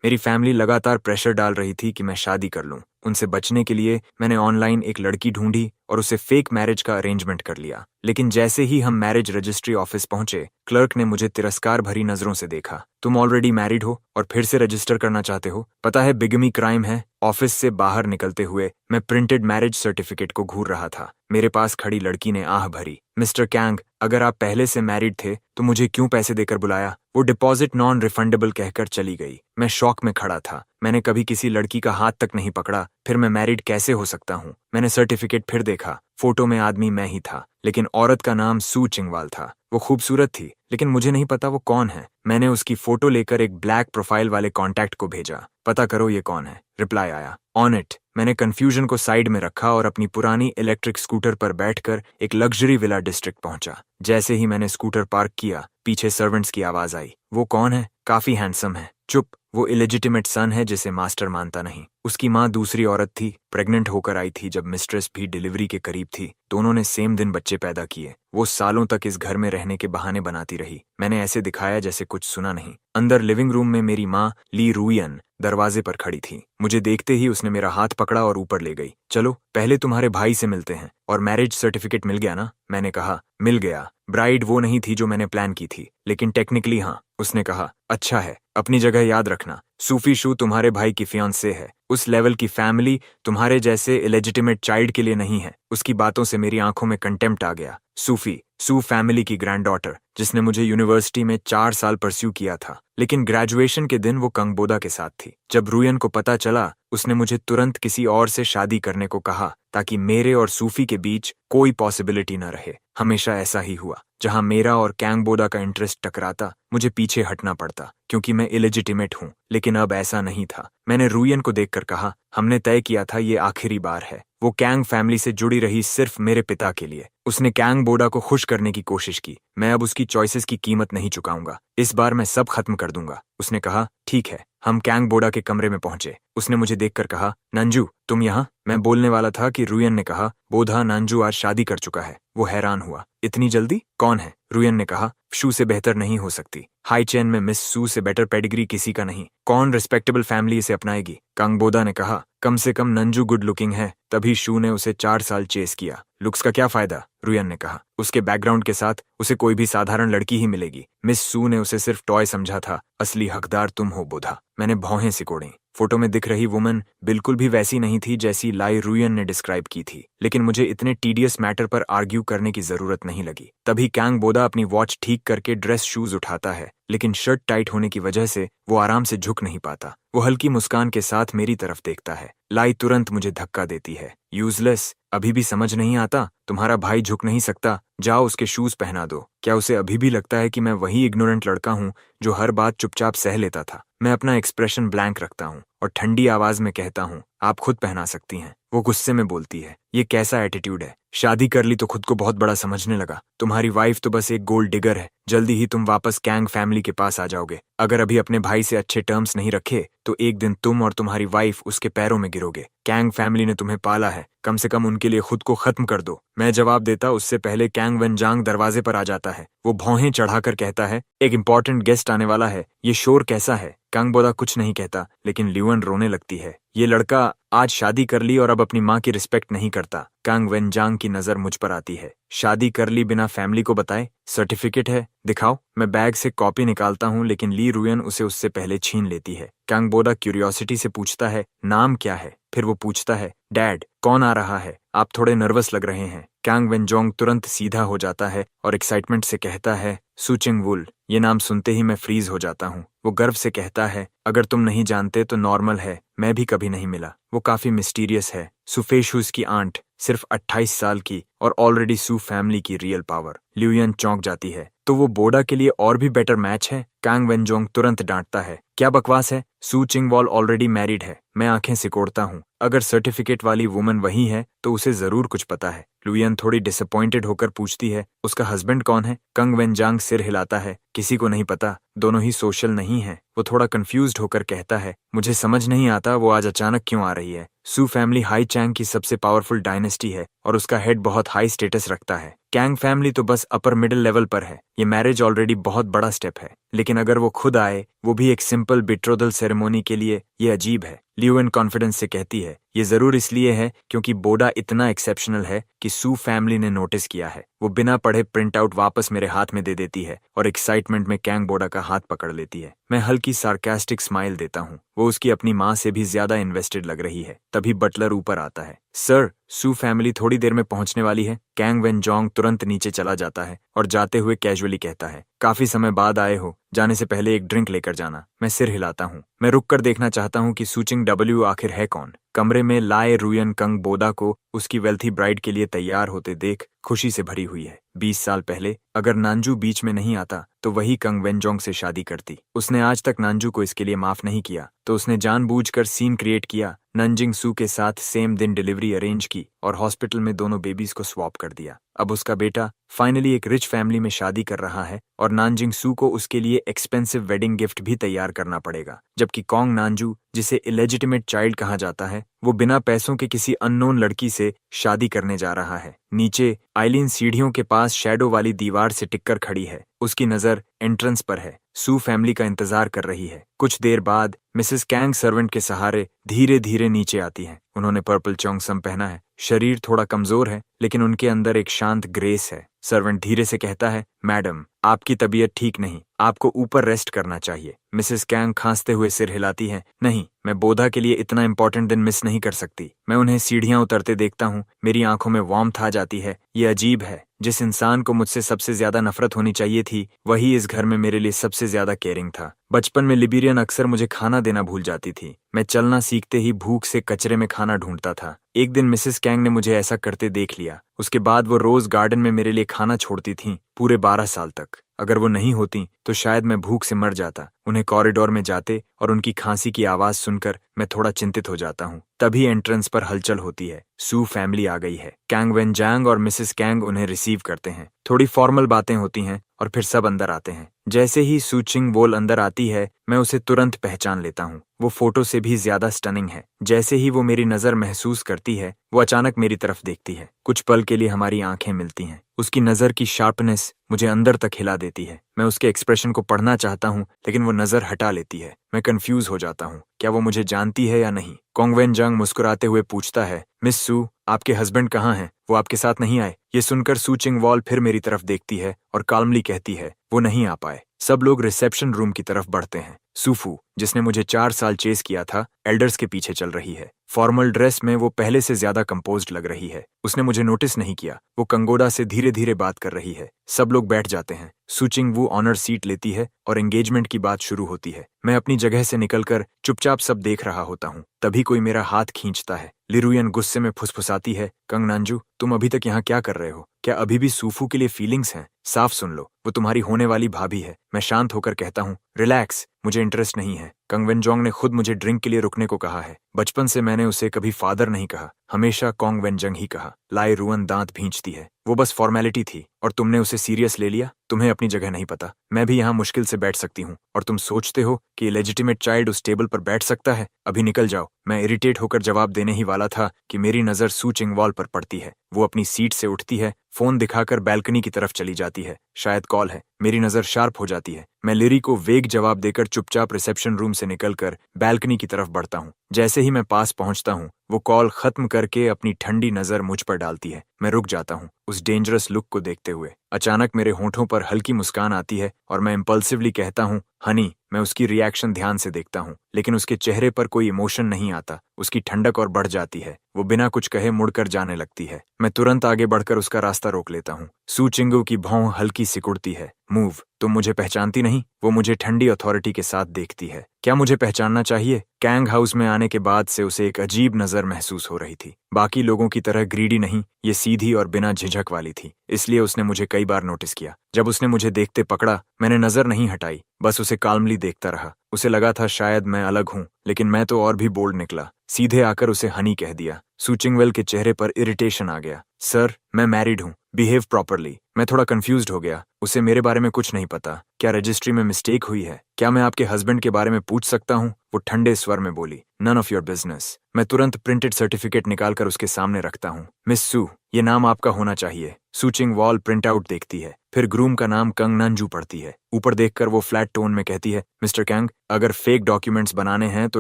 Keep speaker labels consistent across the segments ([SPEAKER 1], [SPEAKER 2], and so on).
[SPEAKER 1] मेरी फैमिली लगातार प्रेशर डाल रही थी कि मैं शादी कर लूं। उनसे बचने के लिए मैंने ऑनलाइन एक लड़की ढूंढी और उसे फेक मैरिज का अरेंजमेंट कर लिया। लेकिन जैसे ही हम मैरिज रजिस्ट्री ऑफिस पहुंचे, क्लर्क ने मुझे तिरस्कार भरी नजरों से देखा। तुम ऑलरेडी मैरिड हो और फिर से रजिस्टर करना चाहते हो? पता है बिगमी क्राइम है। ऑफिस से बाहर निकलते हुए मैं प्रिंटेड मैरिज सर्टिफिकेट को घूर रहा था। मेरे पास खड़ी लड़की ने आह भरी, मिस्टर कैंग, अगर आप पहले से मैरिड थे तो मुझे क्यों पैसे देकर बुलाया? वो डिपॉजिट नॉन रिफंडेबल कहकर चली गई। मैं शॉक में खड़ा था। मैंने कभी किसी लड़की का हाथ तक नहीं पकड़ा, फिर मैं मैरिड कैसे हो सकता हूँ? मैंने सर्टिफिकेट फिर देखा। फोटो में आदमी मैं ही था, लेकिन औरत का नाम सू चिंगवाल था। वो खूबसूरत थी, लेकिन मुझे नहीं पता वो कौन है। मैंने उसकी फोटो लेकर एक ब्लैक प्रोफाइल वाले कॉन्टैक्ट को भेजा, पता करो ये कौन है। रिप्लाई आया, ऑन इट। मैंने कंफ्यूजन को साइड में रखा और अपनी पुरानी इलेक्ट्रिक स्कूटर पर बैठकर एक लग्जरी विला डिस्ट्रिक्ट पहुंचा। जैसे ही मैंने स्कूटर पार्क किया, पीछे सर्वेंट्स की आवाज आई, वो कौन है? काफी हैंडसम है। चुप, वो इलेजिटिमेट सन है जिसे मास्टर मानता नहीं। उसकी माँ दूसरी औरत थी, प्रेग्नेंट होकर आई थी जब मिस्ट्रेस भी डिलीवरी के करीब थी। दोनों ने सेम दिन बच्चे पैदा किए। वो सालों तक इस घर में रहने के बहाने बनाती रही। मैंने ऐसे दिखाया जैसे कुछ सुना नहीं। अंदर लिविंग रूम में मेरी माँ ली रुयन दरवाजे पर खड़ी थी। मुझे देखते ही उसने मेरा हाथ पकड़ा और ऊपर ले गई। चलो पहले तुम्हारे भाई से मिलते हैं। और मैरिज सर्टिफिकेट मिल गया ना? मैंने कहा, मिल गया। ब्राइड वो नहीं थी जो मैंने प्लान की थी, लेकिन टेक्निकली हाँ। उसने कहा, अच्छा है, अपनी जगह याद रखना। सूफी शू तुम्हारे भाई की फियांसे है। उस लेवल की फैमिली तुम्हारे जैसे इलेजिटिमेट चाइल्ड के लिए नहीं है। उसकी बातों से मेरी आंखों में कंटेम्प्ट आ गया। सूफी, सू फैमिली की ग्रैंड डॉटर, जिसने मुझे यूनिवर्सिटी में 4 साल परस्यू किया था, लेकिन ग्रेजुएशन के दिन वो कंगबोदा के साथ थी। जब रुयन को पता चला, उसने मुझे तुरंत किसी और से शादी करने को कहा ताकि मेरे और सूफी के बीच कोई पॉसिबिलिटी न रहे। हमेशा ऐसा ही हुआ, जहां मेरा और कैंगबोदा का इंटरेस्ट टकराता, मुझे पीछे हटना पड़ता क्योंकि मैं इलेजिटिमेट हूं। लेकिन अब ऐसा नहीं था। मैंने रुयन को देखकर कहा, हमने तय किया था ये आखिरी बार है। वो कैंग फैमिली से जुड़ी रही सिर्फ मेरे पिता के लिए। उसने कैंगबोडा को खुश करने की कोशिश की। मैं अब उसकी चॉइसेस की कीमत नहीं चुकाऊंगा। इस बार मैं सब खत्म कर दूंगा। उसने कहा, ठीक है। हम कैंगबोडा के कमरे में पहुंचे। उसने मुझे देखकर कहा, नंजू तुम यहाँ? मैं बोलने वाला था कि रुयन ने कहा, बोधा नांजू आज शादी कर चुका है। वो हैरान हुआ, इतनी जल्दी? कौन है? रुयन ने कहा, शू से बेहतर नहीं हो सकती। हाई चेन में मिस सू से बेटर पेडिग्री किसी का नहीं। कौन रिस्पेक्टेबल फैमिली इसे अपनाएगी? कांगबोदा ने कहा, कम से कम नंजू गुड लुकिंग है, तभी शू ने उसे 4 साल चेस किया। लुक्स का क्या फायदा? रुयन ने कहा, उसके बैकग्राउंड के साथ उसे कोई भी साधारण लड़की ही मिलेगी। मिस सू ने उसे सिर्फ टॉय समझा था, असली हकदार तुम हो बोधा। मैंने भौहें सिकोड़ी। फोटो में दिख रही वुमन बिल्कुल भी वैसी नहीं थी जैसी लाई रुयन ने डिस्क्राइब की थी, लेकिन मुझे इतने टीडियस मैटर पर आर्ग्यू करने की जरूरत नहीं लगी। तभी कैंगबोदा अपनी वॉच ठीक करके ड्रेस शूज उठाता है, लेकिन शर्ट टाइट होने की वजह से वो आराम से झुक नहीं पाता। वो हल्की मुस्कान के साथ मेरी तरफ देखता है। लाई तुरंत मुझे धक्का देती है। यूजलेस, अभी भी समझ नहीं आता? तुम्हारा भाई झुक नहीं सकता, जाओ उसके शूज पहना दो। क्या उसे अभी भी लगता है कि मैं वही इग्नोरेंट लड़का हूँ जो हर बात चुपचाप सह लेता था? मैं अपना एक्सप्रेशन ब्लैंक रखता हूँ और ठंडी आवाज में कहता हूँ, आप खुद पहना सकती हैं। वो गुस्से में बोलती है, ये कैसा एटीट्यूड है? शादी कर ली तो खुद को बहुत बड़ा समझने लगा। तुम्हारी वाइफ तो बस एक गोल्ड डिगर है। जल्दी ही तुम वापस कैंग फैमिली के पास आ जाओगे। अगर अभी अपने भाई से अच्छे टर्म्स नहीं रखे तो एक दिन तुम और तुम्हारी वाइफ उसके पैरों में गिरोगे। कैंग फैमिली ने तुम्हें पाला है, कम से कम उनके लिए खुद को खत्म कर दो। मैं जवाब देता उससे पहले कैंग वेनजांग दरवाजे पर आ जाता है। वो भौहें चढ़ाकर कहता है, एक इंपॉर्टेंट गेस्ट आने वाला है। ये शोर कैसा है? कांगबोदा कुछ नहीं कहता, लेकिन ल्यूअन रोने लगती है। ये लड़का आज शादी कर ली और अब अपनी माँ की रिस्पेक्ट नहीं करता। कांग वेनजांग की नजर मुझ पर आती है। शादी कर ली बिना फैमिली को बताए? सर्टिफिकेट है, दिखाओ। मैं बैग से कॉपी निकालता हूँ, लेकिन ली रुयन उसे उससे पहले छीन लेती है। कांगबोदा क्यूरियोसिटी से पूछता है, नाम क्या है? फिर वो पूछता है, डैड कौन आ रहा है? आप थोड़े नर्वस लग रहे हैं। कैंग वेनजोंग तुरंत सीधा हो जाता है और एक्साइटमेंट से कहता है, सूचिंग वुल। ये नाम सुनते ही मैं फ्रीज हो जाता हूँ। वो गर्व से कहता है, अगर तुम नहीं जानते तो नॉर्मल है, मैं भी कभी नहीं मिला। वो काफी मिस्टीरियस है। सुफेशूस की आंट, सिर्फ 28 साल की और ऑलरेडी सू फैमिली की रियल पावर। ल्यूयन चौंक जाती है, तो वो बोडा के लिए और भी बेटर मैच है? कैंग वेनजोंग तुरंत डांटता है, क्या बकवास है? सू चिंगवॉल ऑलरेडी मैरिड है। मैं आंखें सिकोड़ता हूँ। अगर सर्टिफिकेट वाली वुमन वही है तो उसे जरूर कुछ पता है। लुयन थोड़ी डिसअपॉइंटेड होकर पूछती है, उसका हस्बैंड कौन है? कंग वेनजांग सिर हिलाता है, किसी को नहीं पता, दोनों ही सोशल नहीं है। वो थोड़ा कंफ्यूज्ड होकर कहता है, मुझे समझ नहीं आता वो आज अचानक क्यों आ रही है। सू फैमिली हाई चैंग की सबसे पावरफुल डायनेस्टी है और उसका हेड बहुत हाई स्टेटस रखता है। कैंग फैमिली तो बस अपर मिडिल लेवल पर है। ये मैरिज ऑलरेडी बहुत बड़ा स्टेप है, लेकिन अगर वो खुद आए, वो भी एक सिंपल बिट्रोदल सेरेमोनी के लिए, ये अजीब है। लियूएन कॉन्फिडेंस से कहती है, ये जरूर इसलिए है क्योंकि बोडा इतना एक्सेप्शनल है कि सू फैमिली ने नोटिस किया है। वो बिना पढ़े प्रिंट आउट वापस मेरे हाथ में दे देती है और एक्साइटमेंट में कैंग बोडा का हाथ पकड़ लेती है। मैं हल्की सार्कास्टिक स्माइल देता हूँ। वो उसकी अपनी माँ से भी ज्यादा इन्वेस्टेड लग रही है। तभी बटलर ऊपर आता है। सर, सू फैमिली थोड़ी देर में पहुंचने वाली है। कैंग वेनजोंग तुरंत नीचे चला जाता है और जाते हुए कैजुअली कहता है, काफी समय बाद आए हो, जाने से पहले एक ड्रिंक लेकर जाना। मैं सिर हिलाता हूँ। मैं रुक कर देखना चाहता हूँ कि सूचिंग डब्ल्यू आखिर है कौन। कमरे में लाए रुयन कंग बोदा को उसकी वेल्थी ब्राइड के लिए तैयार होते देख खुशी से भरी हुई है। 20 साल पहले अगर नांजू बीच में नहीं आता तो वही कंग वेनजोंग से शादी करती। उसने आज तक नांजू को इसके लिए माफ नहीं किया, तो उसने जानबूझकर सीन क्रिएट किया, नंजिंग सू के साथ सेम दिन डिलीवरी अरेंज की और हॉस्पिटल में दोनों बेबीज को स्वॉप कर दिया। अब उसका बेटा फाइनली एक रिच फैमिली में शादी कर रहा है और नानजिंग सू को उसके लिए एक्सपेंसिव वेडिंग गिफ्ट भी तैयार करना पड़ेगा, जबकि कॉन्ग नानजू, जिसे इलेजिटिमेट चाइल्ड कहा जाता है, वो बिना पैसों के किसी अननोन लड़की से शादी करने जा रहा है। नीचे आइलिन सीढ़ियों के पास शैडो वाली दीवार से टिककर खड़ी है। उसकी नजर एंट्रेंस पर है। सू फैमिली का इंतजार कर रही है। कुछ देर बाद मिसेस कैंग सर्वेंट के सहारे धीरे धीरे नीचे आती हैं। उन्होंने पर्पल चौंगसम पहना है। शरीर थोड़ा कमजोर है, लेकिन उनके अंदर एक शांत ग्रेस है। सर्वेंट धीरे से कहता है, मैडम, आपकी तबीयत ठीक नहीं, आपको ऊपर रेस्ट करना चाहिए। मिसेस कैंग खांसते हुए सिर हिलाती है, नहीं, मैं बोधा के लिए इतना इंपॉर्टेंट दिन मिस नहीं कर सकती। मैं उन्हें सीढ़ियां उतरते देखता हूँ। मेरी आंखों में वार्मथ आ जाती है। ये अजीब है, जिस इंसान को मुझसे सबसे ज्यादा नफरत होनी चाहिए थी, वही इस घर में मेरे लिए सबसे ज्यादा केयरिंग था। बचपन में लिबेरियन अक्सर मुझे खाना देना भूल जाती थी। मैं चलना सीखते ही भूख से कचरे में खाना ढूंढता था। एक दिन मिसेस कैंग ने मुझे ऐसा करते देख लिया। उसके बाद वो रोज गार्डन में मेरे लिए खाना छोड़ती थीं, पूरे 12 साल तक। अगर वो नहीं होती तो शायद मैं भूख से मर जाता। उन्हें कॉरिडोर में जाते और उनकी खांसी की आवाज सुनकर मैं थोड़ा चिंतित हो जाता हूँ। तभी एंट्रेंस पर हलचल होती है। सू फैमिली आ गई है। कैंग वेनजांग और मिसेस कैंग उन्हें रिसीव करते हैं। थोड़ी फॉर्मल बातें होती हैं और फिर सब अंदर आते हैं। जैसे ही सू चिंग वोल अंदर आती है, मैं उसे तुरंत पहचान लेता हूँ। वो फोटो से भी ज्यादा स्टनिंग है। जैसे ही वो मेरी नजर महसूस करती है, वो अचानक मेरी तरफ देखती है। कुछ पल के लिए हमारी आंखें मिलती हैं। उसकी नजर की शार्पनेस मुझे अंदर तक हिला देती है। मैं उसके एक्सप्रेशन को पढ़ना चाहता हूँ, लेकिन वो नजर हटा लेती है। मैं कंफ्यूज हो जाता हूँ, क्या वो मुझे जानती है या नहीं। कॉन्ग वेनजांग मुस्कुराते हुए पूछता है, मिस सू, आपके हस्बैंड कहाँ हैं? वो आपके साथ नहीं आए? ये सुनकर सू चिंग वॉल फिर मेरी तरफ देखती है और काल्मली कहती है, वो नहीं आ पाए। सब लोग रिसेप्शन रूम की तरफ बढ़ते हैं। सूफू, जिसने मुझे 4 साल चेस किया था, एल्डर्स के पीछे चल रही है। फॉर्मल ड्रेस में वो पहले से ज्यादा कंपोज्ड लग रही है। उसने मुझे नोटिस नहीं किया। वो कंगोडा से धीरे धीरे बात कर रही है। सब लोग बैठ जाते हैं। सूचिंग वू ऑनर सीट लेती है और एंगेजमेंट की बात शुरू होती है। मैं अपनी जगह से निकलकर चुपचाप सब देख रहा होता हूँ। तभी कोई मेरा हाथ खींचता है। लिरुयन गुस्से में फुसफुसाती है, कंग नानजू, तुम अभी तक यहाँ क्या कर रहे हो? क्या अभी भी सूफू के लिए फीलिंग्स हैं? साफ सुन लो, वो तुम्हारी होने वाली भाभी है। मैं शांत होकर कहता हूँ, रिलैक्स, मुझे इंटरेस्ट नहीं है। कंग वेनजोंग ने खुद मुझे ड्रिंक के लिए रुकने को कहा है। बचपन से मैंने उसे कभी फादर नहीं कहा, हमेशा कॉन्ग वेनजंग ही कहा। लाई रुअन दांत भींचती है। वो बस फॉर्मेलिटी थी और तुमने उसे सीरियस ले लिया। तुम्हें अपनी जगह नहीं पता। मैं भी यहाँ मुश्किल से बैठ सकती हूँ और तुम सोचते हो कि लेजिटिमेट चाइल्ड उस टेबल पर बैठ सकता है? अभी निकल जाओ। मैं इरिटेट होकर जवाब देने ही वाला था कि मेरी नजर सू चिंगवॉल पर पड़ती है। वो अपनी सीट से उठती है, फोन दिखाकर बैल्कनी की तरफ चली जाती है। शायद कॉल है। मेरी नजर शार्प हो जाती है। मैं लिरी को वेग जवाब देकर चुपचाप रिसेप्शन रूम से निकलकर बैल्कनी की तरफ बढ़ता हूँ। जैसे ही मैं पास पहुंचता हूँ, वो कॉल खत्म करके अपनी ठंडी नजर मुझ पर डालती है। मैं रुक जाता हूँ, उस डेंजरस लुक को देखते हुए। अचानक मेरे होठों पर हल्की मुस्कान आती है और मैं इम्पल्सिवली कहता हूँ, हनी। मैं उसकी रिएक्शन ध्यान से देखता हूँ, लेकिन उसके चेहरे पर कोई इमोशन नहीं आता। उसकी ठंडक और बढ़ जाती है। वो बिना कुछ कहे मुड़कर जाने लगती है। मैं तुरंत आगे बढ़कर उसका रास्ता रोक लेता हूँ। सू चिंगू की भौं हल्की सिकुड़ती है। मूव, तुम मुझे पहचानती नहीं? वो मुझे ठंडी अथॉरिटी के साथ देखती है। क्या मुझे पहचानना चाहिए? कैंग हाउस में आने के बाद से उसे एक अजीब नजर महसूस हो रही थी। बाकी लोगों की तरह ग्रीडी नहीं, ये सीधी और बिना झिझक वाली थी। इसलिए उसने मुझे कई बार नोटिस किया। जब उसने मुझे देखते पकड़ा, मैंने नजर नहीं हटाई, बस उसे काल्मली देखता रहा। उसे लगा था शायद मैं अलग हूँ, लेकिन मैं तो और भी बोल्ड निकला। सीधे आकर उसे हनी कह दिया। सूचिंगवेल के चेहरे पर इरिटेशन आ गया। सर, मैं मैरिड हूँ। Behave properly. मैं थोड़ा कंफ्यूज्ड हो गया, उसे मेरे बारे में कुछ नहीं पता। क्या रजिस्ट्री में मिस्टेक हुई है? क्या मैं आपके हस्बैंड के बारे में पूछ सकता हूँ? वो ठंडे स्वर में बोली। None of your business. मैं तुरंत प्रिंटेड सर्टिफिकेट निकालकर उसके सामने रखता हूँ। मिस सू, ये नाम आपका होना चाहिए। सू चिंगवॉल प्रिंट आउट देखती है, फिर ग्रूम का नाम कंग नंजू पढ़ती है। ऊपर देखकर वो फ्लैट टोन में कहती है, मिस्टर कैंग, अगर फेक डॉक्यूमेंट्स बनाने हैं तो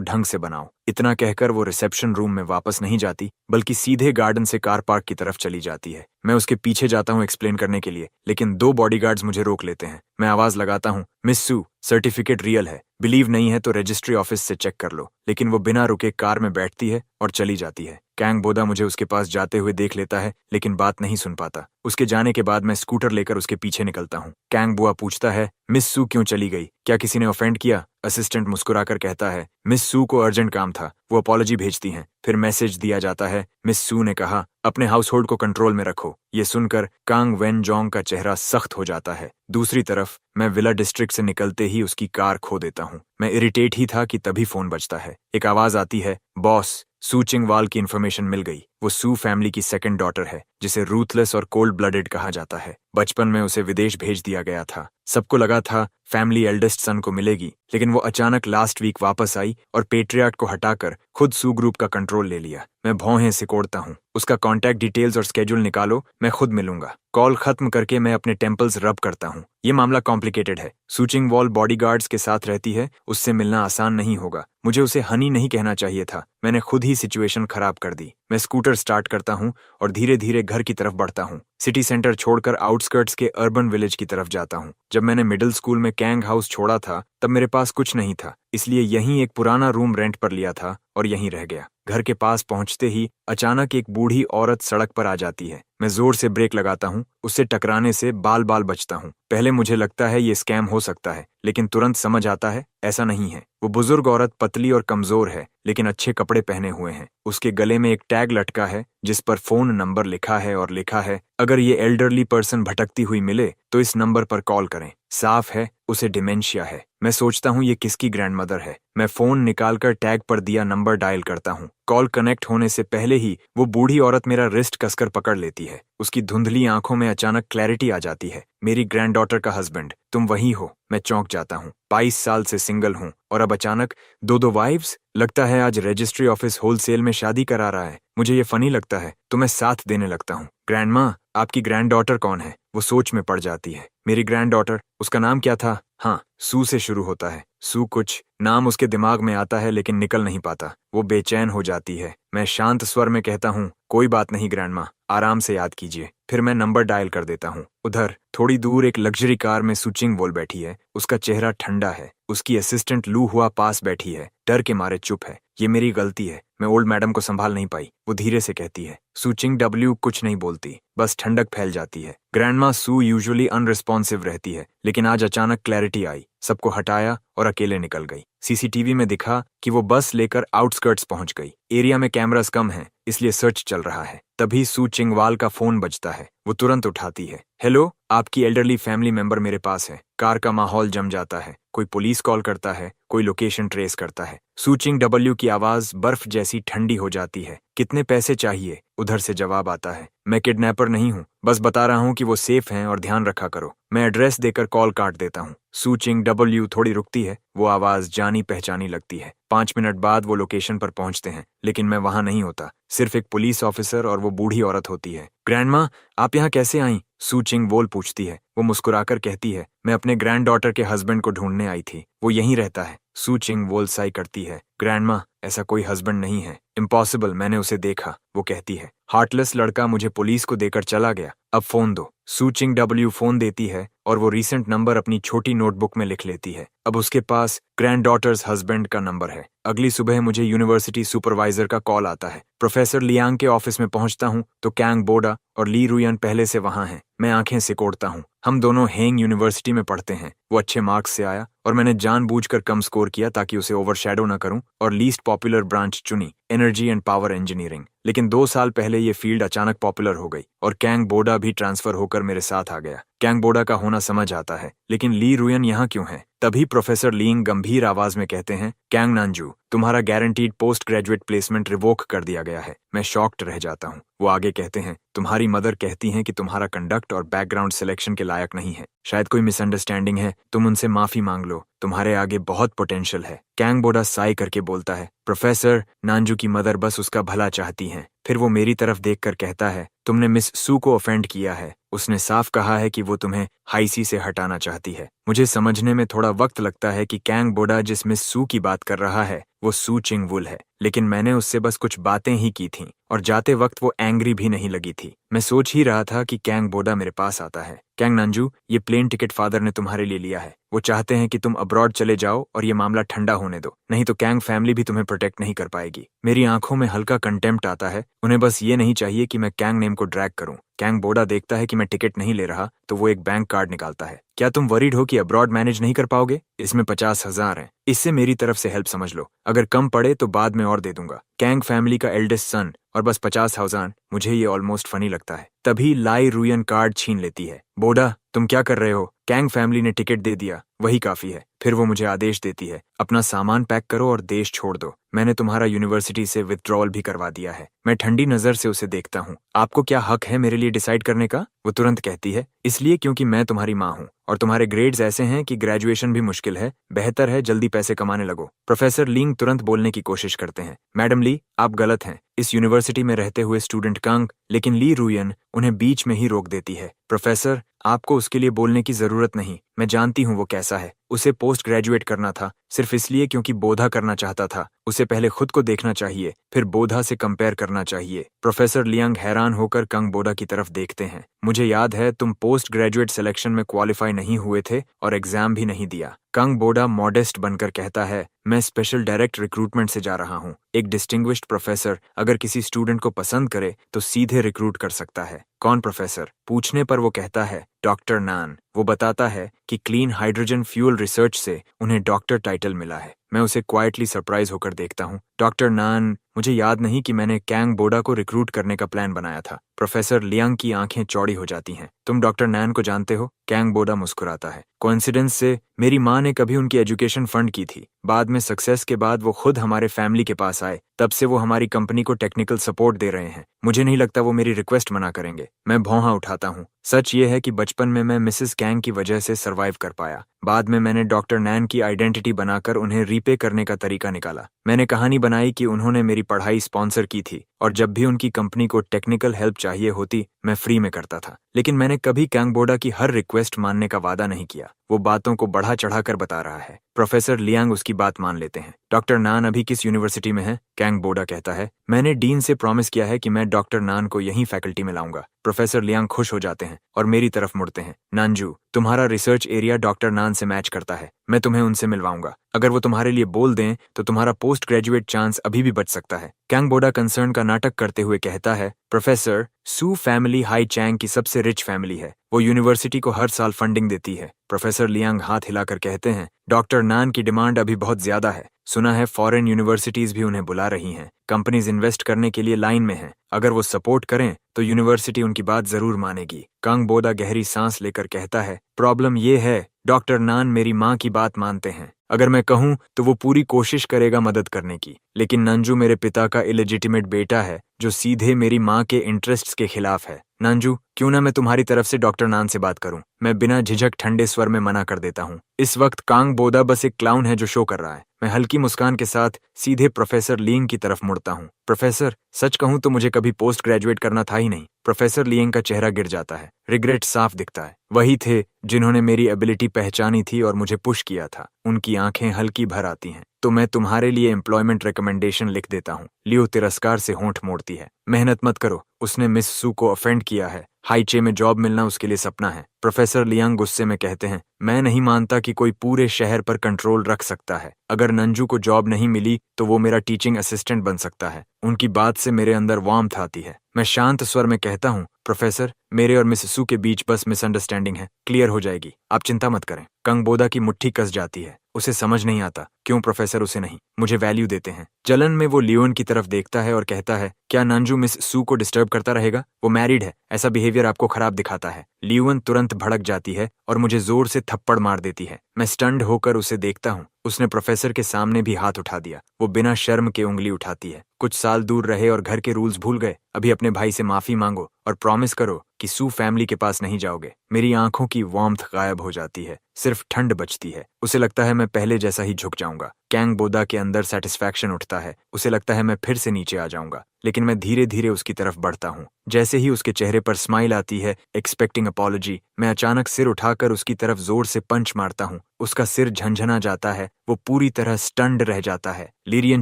[SPEAKER 1] ढंग से बनाओ। इतना कहकर वो रिसेप्शन रूम में वापस नहीं जाती, बल्कि सीधे गार्डन से कार पार्क की तरफ चली जाती है। मैं उसके पीछे जाता हूँ एक्सप्लेन करने के लिए, लेकिन 2 बॉडीगार्ड्स मुझे रोक लेते हैं। मैं आवाज लगाता हूँ, मिस सू, सर्टिफिकेट रियल है, बिलीव नहीं है तो रजिस्ट्री ऑफिस से चेक कर लो। लेकिन वो बिना रुके कार में बैठती है और चली जाती है। कैंग बोदा मुझे उसके पास जाते हुए देख लेता है, लेकिन बात नहीं सुन पाता। उसके जाने के बाद मैं स्कूटर लेकर उसके पीछे निकलता हूँ। कैंग बुआ पूछता है, मिस सू क्यों चली गई? क्या किसी ने ऑफेंड किया? असिस्टेंट मुस्कुराकर कहता है, मिस सू को अर्जेंट काम था, वो अपॉलॉजी भेजती हैं। फिर मैसेज दिया जाता है, मिस सू ने कहा, अपने हाउस होल्ड को कंट्रोल में रखो। ये सुनकर कांग वेन जोंग का चेहरा सख्त हो जाता है। दूसरी तरफ मैं विला डिस्ट्रिक्ट से निकलते ही उसकी कार खो देता हूँ। मैं इरिटेट ही था कि तभी फोन बजता है। एक आवाज आती है, बॉस, सू चिंगवाल की इन्फॉर्मेशन मिल गई। वो सू फैमिली की सेकंड डॉटर है, जिसे रूथलेस और कोल्ड ब्लडेड कहा जाता है। बचपन में उसे विदेश भेज दिया गया था। सबको लगा था फैमिली एल्डेस्ट सन को मिलेगी, लेकिन वो अचानक लास्ट वीक वापस आई और पेट्रियार्ट को हटाकर खुद सू ग्रुप का कंट्रोल ले लिया। मैं भौहें सिकोड़ता हूँ। उसका कॉन्टैक्ट डिटेल्स और स्केड्यूल निकालो, मैं खुद मिलूंगा। कॉल खत्म करके मैं अपने टेम्पल्स रब करता हूँ। ये मामला कॉम्प्लिकेटेड है। सू चिंगवॉल बॉडीगार्ड्स के साथ रहती है, उससे मिलना आसान नहीं होगा। मुझे उसे हनी नहीं कहना चाहिए था। मैंने खुद ही सिचुएशन खराब कर दी। मैं स्कूटर स्टार्ट करता हूँ और धीरे धीरे घर की तरफ बढ़ता हूँ। सिटी सेंटर छोड़कर आउटस्कर्ट्स के अर्बन विलेज की तरफ जाता हूँ। जब मैंने मिडिल स्कूल में कैंग हाउस छोड़ा था, तब मेरे पास कुछ नहीं था, इसलिए यहीं एक पुराना रूम रेंट पर लिया था और यहीं रह गया। घर के पास पहुंचते ही अचानक एक बूढ़ी औरत सड़क पर आ जाती है। मैं जोर से ब्रेक लगाता हूँ। उससे टकराने से बाल बाल बचता हूँ। पहले मुझे लगता है ये स्कैम हो सकता है, लेकिन तुरंत समझ आता है ऐसा नहीं है। वो बुजुर्ग औरत पतली और कमजोर है, लेकिन अच्छे कपड़े पहने हुए हैं। उसके गले में एक टैग लटका है जिस पर फोन नंबर लिखा है और लिखा है, अगर ये एल्डरली पर्सन भटकती हुई मिले तो इस नंबर पर कॉल करें। साफ है उसे डिमेंशिया है। मैं सोचता हूँ ये किसकी ग्रैंडमदर है। मैं फोन निकालकर टैग पर दिया नंबर डायल करता हूँ। कॉल कनेक्ट होने से पहले ही वो बूढ़ी औरत मेरा रिस्ट कसकर पकड़ लेती है। उसकी धुंधली आंखों में अचानक क्लैरिटी आ जाती है। मेरी ग्रैंड डॉटर का हस्बैंड, तुम वही हो। मैं चौंक जाता हूँ। 22 साल से सिंगल हूँ और अब अचानक 2 वाइफ्स। लगता है आज रजिस्ट्री ऑफिस होलसेल में शादी करा रहा है। मुझे ये फनी लगता है तो मैं साथ देने लगता हूँ। ग्रैंड माँ, आपकी ग्रैंड डॉटर कौन है? वो सोच में पड़ जाती है। मेरी ग्रैंड डॉटर, उसका नाम क्या था? हाँ, सू से शुरू होता है। सू कुछ नाम उसके दिमाग में आता है लेकिन निकल नहीं पाता। वो बेचैन हो जाती है। मैं शांत स्वर में कहता हूँ, कोई बात नहीं ग्रैंड माँ, आराम से याद कीजिए। फिर मैं नंबर डायल कर देता हूँ। उधर थोड़ी दूर एक लग्जरी कार में सू चिंगवॉल बैठी है। उसका चेहरा ठंडा है। उसकी असिस्टेंट लू हुआ पास बैठी है, डर के मारे चुप है। ये मेरी गलती है, मैं ओल्ड मैडम को संभाल नहीं पाई। वो धीरे से कहती है। सू चिंगडब्ल्यू कुछ नहीं बोलती, बस ठंडक फैल जाती है। ग्रैंडमा सू यूजुअली अनरिस्पॉन्सिव रहती है, लेकिन आज अचानक क्लैरिटी आई। सबको हटाया और अकेले निकल गई। सीसीटीवी में दिखा कि वो बस लेकर आउटस्कर्ट्स पहुंच गई। एरिया में कैमरास कम हैं, इसलिए सर्च चल रहा है। तभी सू चिंगवाल का फोन बजता है। वो तुरंत उठाती है। हेलो, आपकी एल्डरली फैमिली मेंबर मेरे पास है। कार का माहौल जम जाता है। कोई पुलिस कॉल करता है, कोई लोकेशन ट्रेस करता है। सू चिंगडब्ल्यू की आवाज बर्फ जैसी ठंडी हो जाती है। कितने पैसे चाहिए? उधर से जवाब आता है। मैं किडनैपर नहीं हूँ, बस बता रहा हूँ कि वो सेफ हैं और ध्यान रखा करो। मैं एड्रेस देकर कॉल काट देता हूँ। सू चिंगडब्ल्यू थोड़ी रुकती है। वो आवाज जानी पहचानी लगती है। 5 मिनट बाद वो लोकेशन पर पहुंचते हैं, लेकिन मैं वहां नहीं होता। सिर्फ एक पुलिस ऑफिसर और वो बूढ़ी औरत होती है। ग्रैंडमा, आप यहाँ कैसे आईं? सू चिंगवॉल पूछती है। वो मुस्कुराकर कहती है, मैं अपने ग्रैंड डॉटर के हस्बैंड को ढूंढने आई थी, वो यहीं रहता है। सू चिंगवॉल साई करती है। ग्रैंडमा, ऐसा कोई हस्बैंड नहीं है, इम्पॉसिबल, मैंने उसे देखा। वो कहती है, हार्टलेस लड़का मुझे पुलिस को देकर चला गया, अब फोन दो। सू चिंगडब्ल्यू फोन देती है और वो रीसेंट नंबर अपनी छोटी नोटबुक में लिख लेती है। अब उसके पास ग्रैंड डॉटर्स हस्बैंड का नंबर है। अगली सुबह मुझे यूनिवर्सिटी सुपरवाइजर का कॉल आता है। प्रोफेसर लियांग के ऑफिस में पहुंचता हूं तो कैंग बोडा और ली रुयन पहले से वहां हैं। मैं आंखें सिकोड़ता हूं। हम दोनों हेंग यूनिवर्सिटी में पढ़ते हैं। वो अच्छे मार्क्स से आया और मैंने जानबूझकर कम स्कोर किया ताकि उसे ओवरशैडो न करूं और लीस्ट पॉपुलर ब्रांच चुनी, एनर्जी एंड पावर इंजीनियरिंग। लेकिन 2 साल पहले ये फील्ड अचानक पॉपुलर हो गई और कैंग बोडा भी ट्रांसफर होकर मेरे साथ आ गया। कैंग बोडा का होना समझ आता है, लेकिन ली रुयन यहाँ क्यों है? तभी प्रोफेसर लिंग गंभीर आवाज में कहते हैं, कैंग नांजू, तुम्हारा guaranteed post graduate placement revoke कर दिया गया है। मैं शॉक्ड रह जाता हूँ। वो आगे कहते हैं, तुम्हारी मदर कहती हैं कि तुम्हारा कंडक्ट और बैकग्राउंड सिलेक्शन के लायक नहीं है। शायद कोई मिसअंडरस्टैंडिंग है, तुम उनसे माफी मांग लो, तुम्हारे आगे बहुत पोटेंशियल है। कैंग बोडा साई करके बोलता है, प्रोफेसर, नांजू की मदर बस उसका भला चाहती हैं। फिर वो मेरी तरफ देखकर कहता है, तुमने मिस सू को ऑफेंड किया है। उसने साफ कहा है कि वो तुम्हें हाईसी से हटाना चाहती है। मुझे समझने में थोड़ा वक्त लगता है कि कैंग बोडा जिस मिस सू की बात कर रहा है वो सू चिंगवुल है, लेकिन मैंने उससे बस कुछ बातें ही की थीं और जाते वक्त वो एंग्री भी नहीं लगी थी। मैं सोच ही रहा था कि कैंग बोडा मेरे पास आता है। कैंग नांजू, ये प्लेन टिकट फादर ने तुम्हारे लिए लिया है। वो चाहते हैं कि तुम अब्रॉड चले जाओ और ये मामला ठंडा होने दो, नहीं तो कैंग फैमिली भी तुम्हें प्रोटेक्ट नहीं कर पाएगी। मेरी आंखों में हल्का कंटेम्प्ट आता है। उन्हें बस ये नहीं चाहिए कि मैं कैंग नेम को ड्रैग करूं। कैंग बोडा देखता है कि मैं टिकट नहीं ले रहा तो वो एक बैंक कार्ड निकालता है। क्या तुम वरीड हो कि अब्रॉड मैनेज नहीं कर पाओगे? इसमें 50,000 हैं। इससे मेरी तरफ से हेल्प समझ लो। अगर कम पड़े तो बाद में और दे दूंगा। कैंग फैमिली का एल्डेस्ट सन और बस 50,000। मुझे ये ऑलमोस्ट फनी लगता है। तभी लाई रुयन कार्ड छीन लेती है। बोडा, तुम क्या कर रहे हो? कैंग फैमिली ने टिकट दे दिया, वही काफी है। फिर वो मुझे आदेश देती है, अपना सामान पैक करो और देश छोड़ दो। मैंने तुम्हारा यूनिवर्सिटी से विथड्रॉल भी करवा दिया है। मैं ठंडी नजर से उसे देखता हूँ। आपको क्या हक है मेरे लिए डिसाइड करने का? वो तुरंत कहती है, इसलिए क्योंकि मैं तुम्हारी माँ हूँ और तुम्हारे ग्रेड्स ऐसे हैं कि ग्रेजुएशन भी मुश्किल है। बेहतर है जल्दी पैसे कमाने लगो। प्रोफेसर लिंग तुरंत बोलने की कोशिश करते हैं, मैडम ली, आप गलत हैं। इस यूनिवर्सिटी में रहते हुए स्टूडेंट कंग, लेकिन ली रुयन उन्हें बीच में ही रोक देती है। प्रोफेसर, आपको उसके लिए बोलने की जरूरत नहीं। मैं जानती हूँ वो कैसा है। उसे पोस्ट ग्रेजुएट करना था सिर्फ इसलिए क्योंकि बोधा करना चाहता था। उसे पहले खुद को देखना चाहिए, फिर बोधा से कंपेयर करना चाहिए। प्रोफेसर लियांग हैरान होकर कंग बोडा की तरफ देखते हैं। मुझे याद है तुम पोस्ट ग्रेजुएट सिलेक्शन में क्वालिफाई नहीं हुए थे और एग्जाम भी नहीं दिया। कंग बोडा मॉडेस्ट बनकर कहता है, मैं स्पेशल डायरेक्ट रिक्रूटमेंट से जा रहा हूँ। एक डिस्टिंग्विश्ड प्रोफेसर अगर किसी स्टूडेंट को पसंद करे तो सीधे रिक्रूट कर सकता है। कौन प्रोफेसर? पूछने पर वो कहता है, डॉक्टर नान। वो बताता है कि क्लीन हाइड्रोजन फ्यूल रिसर्च से उन्हें डॉक्टर टाइटल मिला है। मैं उसे क्वाइटली सरप्राइज होकर देखता हूँ। डॉक्टर नान, मुझे याद नहीं कि मैंने कैंग बोडा को रिक्रूट करने का प्लान बनाया था। प्रोफेसर लियांग की आंखें चौड़ी हो जाती हैं। तुम डॉक्टर नान को जानते हो? कैंग बोडा मुस्कुराता है। कोइंसिडेंस से मेरी माँ ने कभी उनकी एजुकेशन फंड की थी। बाद में सक्सेस के बाद वो खुद हमारे फैमिली के पास आए। तब से वो हमारी कंपनी को टेक्निकल सपोर्ट दे रहे हैं। मुझे नहीं लगता वो मेरी रिक्वेस्ट मना करेंगे। मैं भौंहा उठाता हूँ। सच ये है कि बचपन में मैं मिसेस कैंग की वजह से सरवाइव कर पाया। बाद में मैंने डॉक्टर नैन की आइडेंटिटी बनाकर उन्हें रीपे करने का तरीका निकाला। मैंने कहानी बनाई कि उन्होंने मेरी पढ़ाई स्पॉन्सर की थी और जब भी उनकी कंपनी को टेक्निकल हेल्प चाहिए होती मैं फ्री में करता था। लेकिन मैंने कभी कैंग बोडा की हर रिक्वेस्ट मानने का वादा नहीं किया। वो बातों को बढ़ा चढ़ाकर बता रहा है। प्रोफेसर लियांग उसकी बात मान लेते हैं। डॉक्टर नान अभी किस यूनिवर्सिटी में है? कैंग बोडा कहता है, मैंने डीन से प्रॉमिस किया है कि मैं डॉक्टर नान को यहीं फैकल्टी में लाऊंगा। प्रोफेसर लियांग खुश हो जाते हैं और मेरी तरफ मुड़ते हैं। नानजू, तुम्हारा रिसर्च एरिया डॉक्टर नान से मैच करता है। मैं तुम्हें उनसे मिलवाऊंगा। अगर वो तुम्हारे लिए बोल दें तो तुम्हारा पोस्ट ग्रेजुएट चांस अभी भी बच सकता है। कैंग बोडा कंसर्न का नाटक करते हुए कहता है, प्रोफेसर, सू फैमिली हाई चैंग की सबसे रिच फैमिली है। वो यूनिवर्सिटी को हर साल फंडिंग देती है। प्रोफेसर लियांग हाथ हिलाकर कहते हैं, डॉक्टर नान की डिमांड अभी बहुत ज्यादा है। सुना है फॉरेन यूनिवर्सिटीज भी उन्हें बुला रही हैं। कंपनीज इन्वेस्ट करने के लिए लाइन में हैं। अगर वो सपोर्ट करें तो यूनिवर्सिटी उनकी बात जरूर मानेगी। कंग बोडा गहरी सांस लेकर कहता है, प्रॉब्लम ये है, डॉक्टर नान मेरी माँ की बात मानते हैं। अगर मैं कहूँ तो वो पूरी कोशिश करेगा मदद करने की। लेकिन नंजू मेरे पिता का इलेजिटिमेट बेटा है जो सीधे मेरी माँ के इंटरेस्ट्स के खिलाफ है। नंजू, क्यों ना मैं तुम्हारी तरफ से डॉक्टर नान से बात करूं? मैं बिना झिझक ठंडे स्वर में मना कर देता हूं। इस वक्त कांग बोडा बस एक क्लाउन है जो शो कर रहा है। मैं हल्की मुस्कान के साथ सीधे प्रोफेसर लिंग की तरफ मुड़ता हूं। प्रोफेसर, सच कहूं तो मुझे कभी पोस्ट ग्रेजुएट करना था ही नहीं। प्रोफेसर लिंग का चेहरा गिर जाता है। रिग्रेट साफ दिखता है। वही थे जिन्होंने मेरी एबिलिटी पहचानी थी और मुझे पुश किया था। उनकी आंखें हल्की भर आती हैं। तो मैं तुम्हारे लिए एम्प्लॉयमेंट रिकमेंडेशन लिख देता हूँ। लियो तिरस्कार से होंठ मोड़ती है। मेहनत मत करो, उसने मिस सू को ऑफेंड किया है। हाईचे में जॉब मिलना उसके लिए सपना है। प्रोफेसर लियांग गुस्से में कहते हैं, मैं नहीं मानता कि कोई पूरे शहर पर कंट्रोल रख सकता है। अगर नंजू को जॉब नहीं मिली तो वो मेरा टीचिंग असिस्टेंट बन सकता है। उनकी बात से मेरे अंदर वार्मथ आती है। मैं शांत स्वर में कहता हूँ, प्रोफेसर, मेरे और मिस सू के बीच बस मिसअंडरस्टैंडिंग है, क्लियर हो जाएगी, आप चिंता मत करें। कंग बोदा की मुट्ठी कस जाती है। उसे समझ नहीं आता क्यों प्रोफेसर उसे नहीं मुझे वैल्यू देते हैं। जलन में वो लियोन की तरफ देखता है और कहता है, क्या नांजू मिस सू को डिस्टर्ब करता रहेगा? वो मैरिड है, ऐसा बिहेवियर आपको खराब दिखाता है। लियोन तुरंत भड़क जाती है और मुझे जोर से थप्पड़ मार देती है। मैं स्टन्ड होकर उसे देखता हूँ। उसने प्रोफेसर के सामने भी हाथ उठा दिया। वो बिना शर्म के उंगली उठाती है। कुछ साल दूर रहे और घर के रूल्स भूल गए। अभी अपने भाई से माफी मांगो और प्रॉमिस करो कि सू फैमिली के पास नहीं जाओगे। मेरी आंखों की वार्मथ गायब हो जाती है, सिर्फ ठंड बचती है। उसे लगता है मैं पहले जैसा ही झुक जाऊंगा। कैंग बोदा के अंदर सेटिस्फैक्शन उठता है। उसे लगता है मैं फिर से नीचे आ जाऊंगा, लेकिन मैं धीरे धीरे उसकी तरफ बढ़ता हूँ। जैसे ही उसके चेहरे पर स्माइल आती है, एक्सपेक्टिंग अपॉलॉजी, मैं अचानक सिर उठाकर उसकी तरफ जोर से पंच मारता हूँ। उसका सिर झंझना जाता है। वो पूरी तरह स्टन्ड रह जाता है। लिरियन